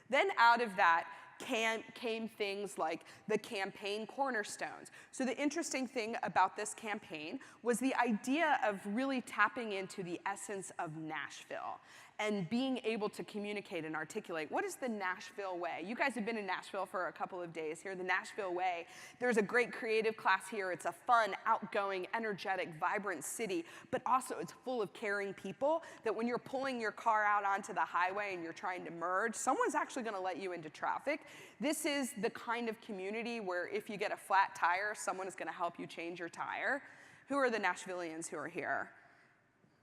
Then out of that came things like the campaign cornerstones. So the interesting thing about this campaign was the idea of really tapping into the essence of Nashville and being able to communicate and articulate what is the Nashville way. You guys have been in Nashville for a couple of days here. The Nashville way, there's a great creative class here. It's a fun, outgoing, energetic, vibrant city, but also it's full of caring people that when you're pulling your car out onto the highway and you're trying to merge, someone's actually gonna let you into traffic. This is the kind of community where if you get a flat tire, someone is gonna help you change your tire. Who are the Nashvillians who are here?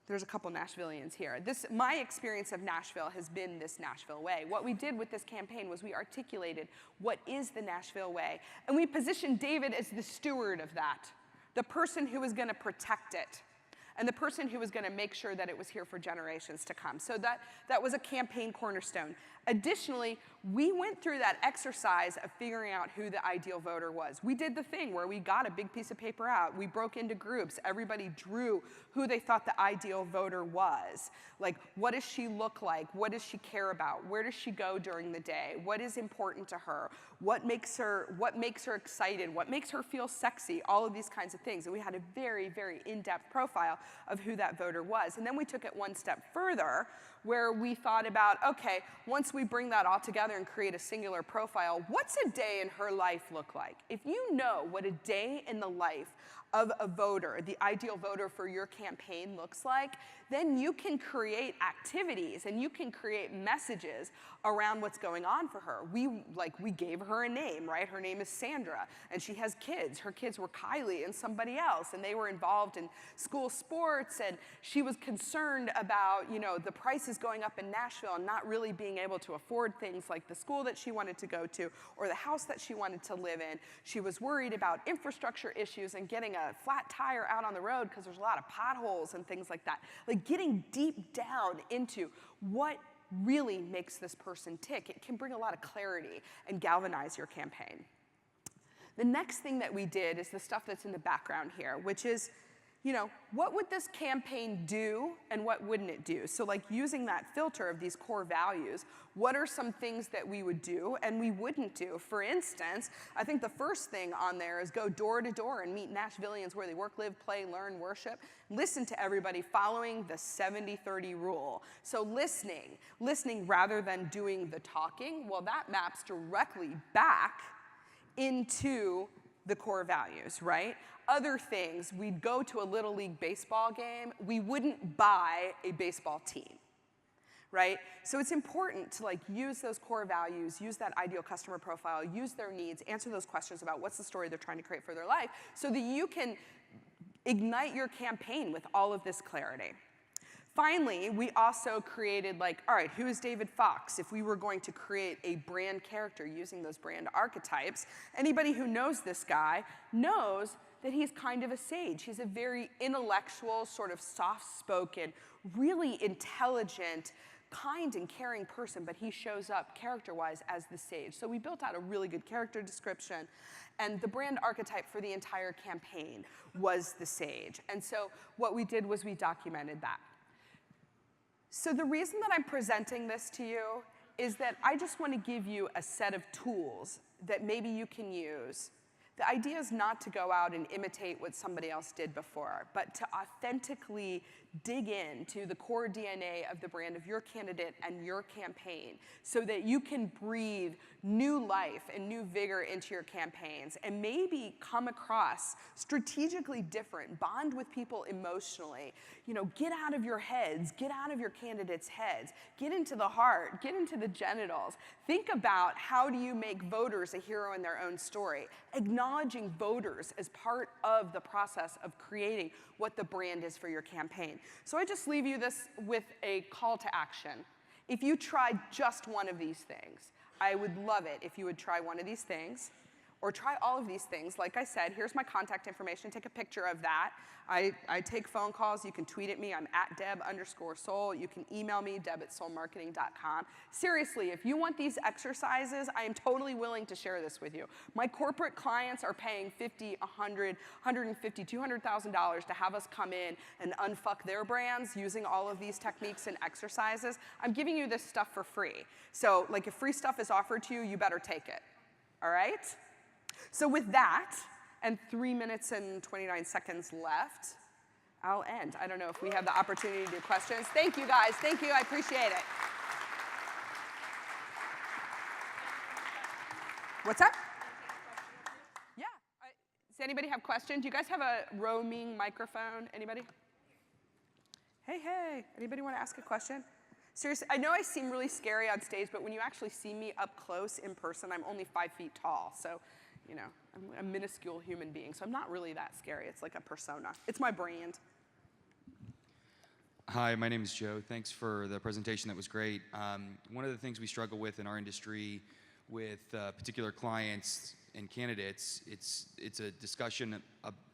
There's a couple Nashvillians here. My experience of Nashville has been this Nashville way. What we did with this campaign was we articulated what is the Nashville way, and we positioned David as the steward of that, the person who was gonna protect it, and the person who was gonna make sure that it was here for generations to come. So that was a campaign cornerstone. Additionally, we went through that exercise of figuring out who the ideal voter was. We did the thing where we got a big piece of paper out, we broke into groups, everybody drew who they thought the ideal voter was. Like, what does she look like? What does she care about? Where does she go during the day? What is important to her? What makes her excited? What makes her feel sexy? All of these kinds of things. And we had a very, very in-depth profile of who that voter was. And then we took it one step further, where we thought about, okay, once we bring that all together and create a singular profile, what's a day in her life look like? If you know what a day in the life of a voter, the ideal voter for your campaign looks like, then you can create activities and you can create messages around what's going on for her. We gave her a name, right? Her name is Sandra, and she has kids. Her kids were Kylie and somebody else, and they were involved in school sports, and she was concerned about, the prices going up in Nashville and not really being able to afford things like the school that she wanted to go to or the house that she wanted to live in. She was worried about infrastructure issues and getting a flat tire out on the road because there's a lot of potholes and things like that. Like getting deep down into what really makes this person tick. It can bring a lot of clarity and galvanize your campaign. The next thing that we did is the stuff that's in the background here, which is, what would this campaign do and what wouldn't it do? So like using that filter of these core values, what are some things that we would do and we wouldn't do? For instance, I think the first thing on there is go door to door and meet Nashvillians where they work, live, play, learn, worship. Listen to everybody following the 70-30 rule. So listening rather than doing the talking, well, that maps directly back into the core values, right? Other things, we'd go to a Little League baseball game, we wouldn't buy a baseball team, right? So it's important to use those core values, use that ideal customer profile, use their needs, answer those questions about what's the story they're trying to create for their life so that you can ignite your campaign with all of this clarity. Finally, we also created all right, who is David Fox? If we were going to create a brand character using those brand archetypes, anybody who knows this guy knows that he's kind of a sage. He's a very intellectual, sort of soft-spoken, really intelligent, kind and caring person, but he shows up character-wise as the sage. So we built out a really good character description, and the brand archetype for the entire campaign was the sage. And so what we did was we documented that. So the reason that I'm presenting this to you is that I just want to give you a set of tools that maybe you can use. The idea is not to go out and imitate what somebody else did before, but to authentically dig into the core DNA of the brand of your candidate and your campaign so that you can breathe new life and new vigor into your campaigns and maybe come across strategically different, bond with people emotionally. You know, get out of your heads, get out of your candidates' heads, get into the heart, get into the genitals. Think about how do you make voters a hero in their own story, acknowledging voters as part of the process of creating what the brand is for your campaign. So I just leave you this with a call to action. If you tried just one of these things, I would love it if you would try one of these things or try all of these things. Like I said, here's my contact information. Take a picture of that. I take phone calls. You can tweet at me. I'm at Deb_Soul. You can email me, deb@soulmarketing.com. Seriously, if you want these exercises, I am totally willing to share this with you. My corporate clients are paying $50, $100, $150, $200,000 to have us come in and unfuck their brands using all of these techniques and exercises. I'm giving you this stuff for free. So, like, if free stuff is offered to you, you better take it. All right? So with that, and 3 minutes and 29 seconds left, I'll end. I don't know if we have the opportunity to do questions. Thank you, guys. Thank you. I appreciate it. What's up? Yeah. Does anybody have questions? Do you guys have a roaming microphone? Anybody? Hey, hey. Anybody want to ask a question? Seriously, I know I seem really scary on stage, but when you actually see me up close in person, I'm only 5 feet tall. So, you know, I'm a minuscule human being, so I'm not really that scary. It's like a persona. It's my brand. Hi, my name is Joe. Thanks for the presentation. That was great. One of the things we struggle with in our industry with particular clients and candidates, it's a discussion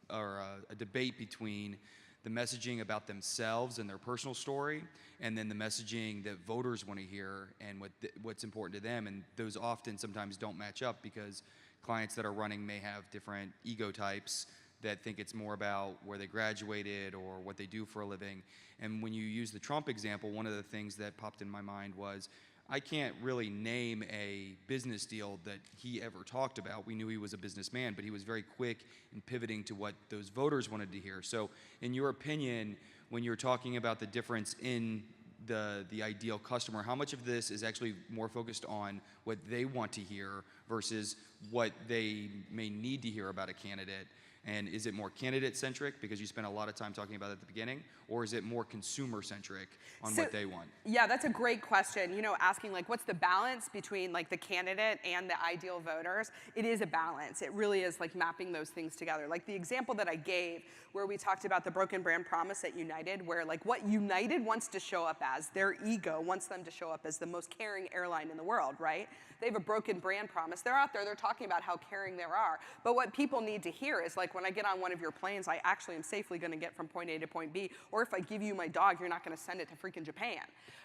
or a debate between the messaging about themselves and their personal story, and then the messaging that voters want to hear and what's important to them. And those often sometimes don't match up because clients that are running may have different ego types that think it's more about where they graduated or what they do for a living. And when you use the Trump example, one of the things that popped in my mind was, I can't really name a business deal that he ever talked about. We knew he was a businessman, but he was very quick in pivoting to what those voters wanted to hear. So in your opinion, when you're talking about the difference in the ideal customer, how much of this is actually more focused on what they want to hear versus what they may need to hear about a candidate? And is it more candidate-centric because you spent a lot of time talking about it at the beginning, or is it more consumer-centric on what they want? Yeah, that's a great question. You know, asking like, what's the balance between like the candidate and the ideal voters? It is a balance. It really is like mapping those things together. Like the example that I gave where we talked about the broken brand promise at United, where like what United wants to show up as, their ego wants them to show up as the most caring airline in the world, right? They have a broken brand promise. They're out there, they're talking about how caring they are. But what people need to hear is like, when I get on one of your planes, I actually am safely going to get from point A to point B. Or if I give you my dog, you're not going to send it to freaking Japan,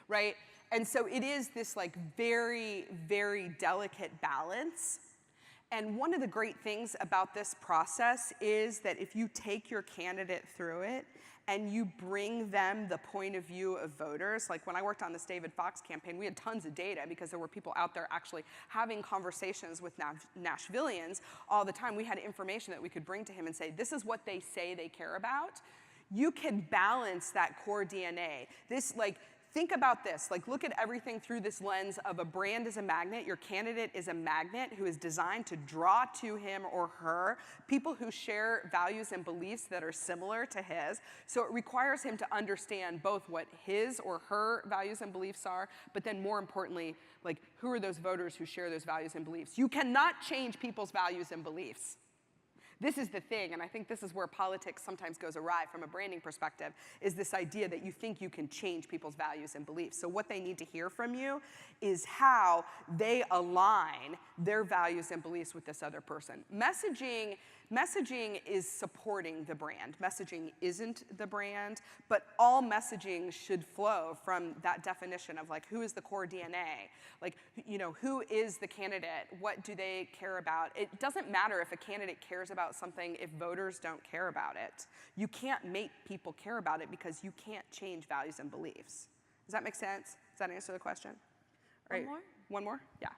right? And so it is this like very, very delicate balance. And one of the great things about this process is that if you take your candidate through it and you bring them the point of view of voters, like when I worked on this David Fox campaign, we had tons of data because there were people out there actually having conversations with Nashvillians all the time. We had information that we could bring to him and say, this is what they say they care about. You can balance that core DNA. This, like, think about this. Like, look at everything through this lens of a brand is a magnet. Your candidate is a magnet who is designed to draw to him or her people who share values and beliefs that are similar to his. So it requires him to understand both what his or her values and beliefs are, but then more importantly, like, who are those voters who share those values and beliefs? You cannot change people's values and beliefs. This is the thing, and I think this is where politics sometimes goes awry from a branding perspective, is this idea that you think you can change people's values and beliefs. So what they need to hear from you is how they align their values and beliefs with this other person. Messaging is supporting the brand. Messaging isn't the brand, but all messaging should flow from that definition of like, who is the core DNA? Like, you know, who is the candidate? What do they care about? It doesn't matter if a candidate cares about something if voters don't care about it. You can't make people care about it because you can't change values and beliefs. Does that make sense? Does that answer the question? One more? One more? Yeah.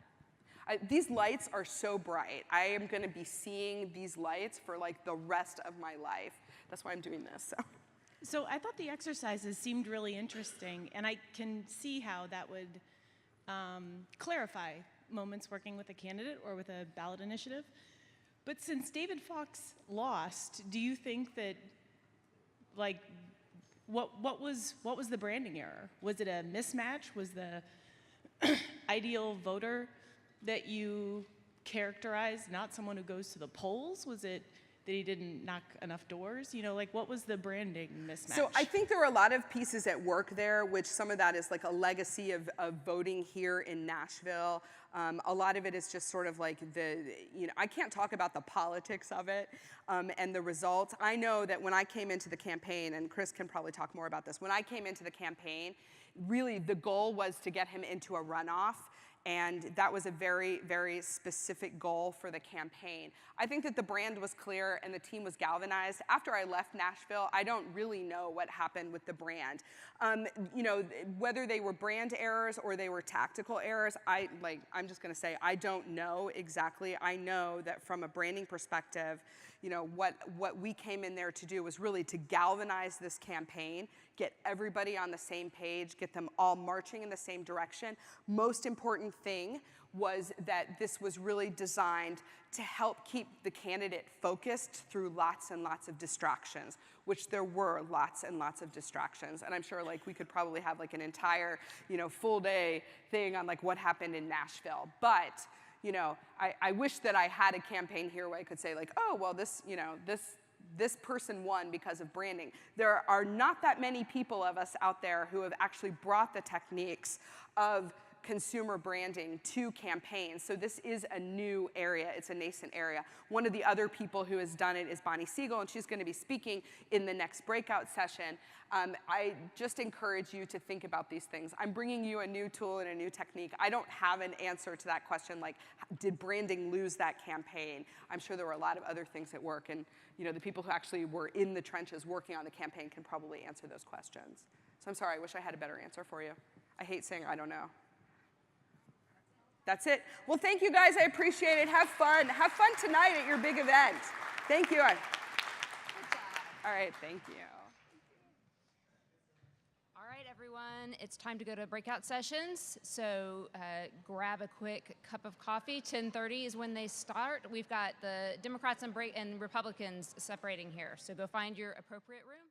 These lights are so bright. I am going to be seeing these lights for like the rest of my life. That's why I'm doing this. So. So I thought the exercises seemed really interesting, and I can see how that would clarify moments working with a candidate or with a ballot initiative. But since David Fox lost, do you think that, like, what was the branding error? Was it a mismatch? Was the ideal voter that you characterized not someone who goes to the polls? Was it that he didn't knock enough doors? You know, like, what was the branding mismatch? So I think there are a lot of pieces at work there, which some of that is like a legacy of voting here in Nashville. A lot of it is just sort of like I can't talk about the politics of it and the results. I know that when I came into the campaign, and Chris can probably talk more about this, when I came into the campaign, really the goal was to get him into a runoff. And that was a very, very specific goal for the campaign. I think that the brand was clear and the team was galvanized. After I left Nashville, I don't really know what happened with the brand. You know, whether they were brand errors or they were tactical errors, I'm just gonna say, I don't know exactly. I know that from a branding perspective, you know, what we came in there to do was really to galvanize this campaign, get everybody on the same page, get them all marching in the same direction. Most important thing was that this was really designed to help keep the candidate focused through lots and lots of distractions, which there were lots and lots of distractions. And I'm sure like we could probably have like an entire, you know, full day thing on like what happened in Nashville. But you know, I wish that I had a campaign here where I could say like, oh, well, this person won because of branding. There are not that many people of us out there who have actually brought the techniques of consumer branding to campaigns. So this is a new area. It's a nascent area. One of the other people who has done it is Bonnie Siegel, and she's going to be speaking in the next breakout session. I just encourage you to think about these things. I'm bringing you a new tool and a new technique. I don't have an answer to that question, like, did branding lose that campaign? I'm sure there were a lot of other things at work, and you know, the people who actually were in the trenches working on the campaign can probably answer those questions. So I'm sorry, I wish I had a better answer for you. I hate saying I don't know. That's it. Well, thank you guys. I appreciate it. Have fun. Have fun tonight at your big event. Thank you. Good job. All right, thank you. All right, everyone, it's time to go to breakout sessions. So grab a quick cup of coffee. 10:30 is when they start. We've got the Democrats and Republicans separating here. So go find your appropriate room.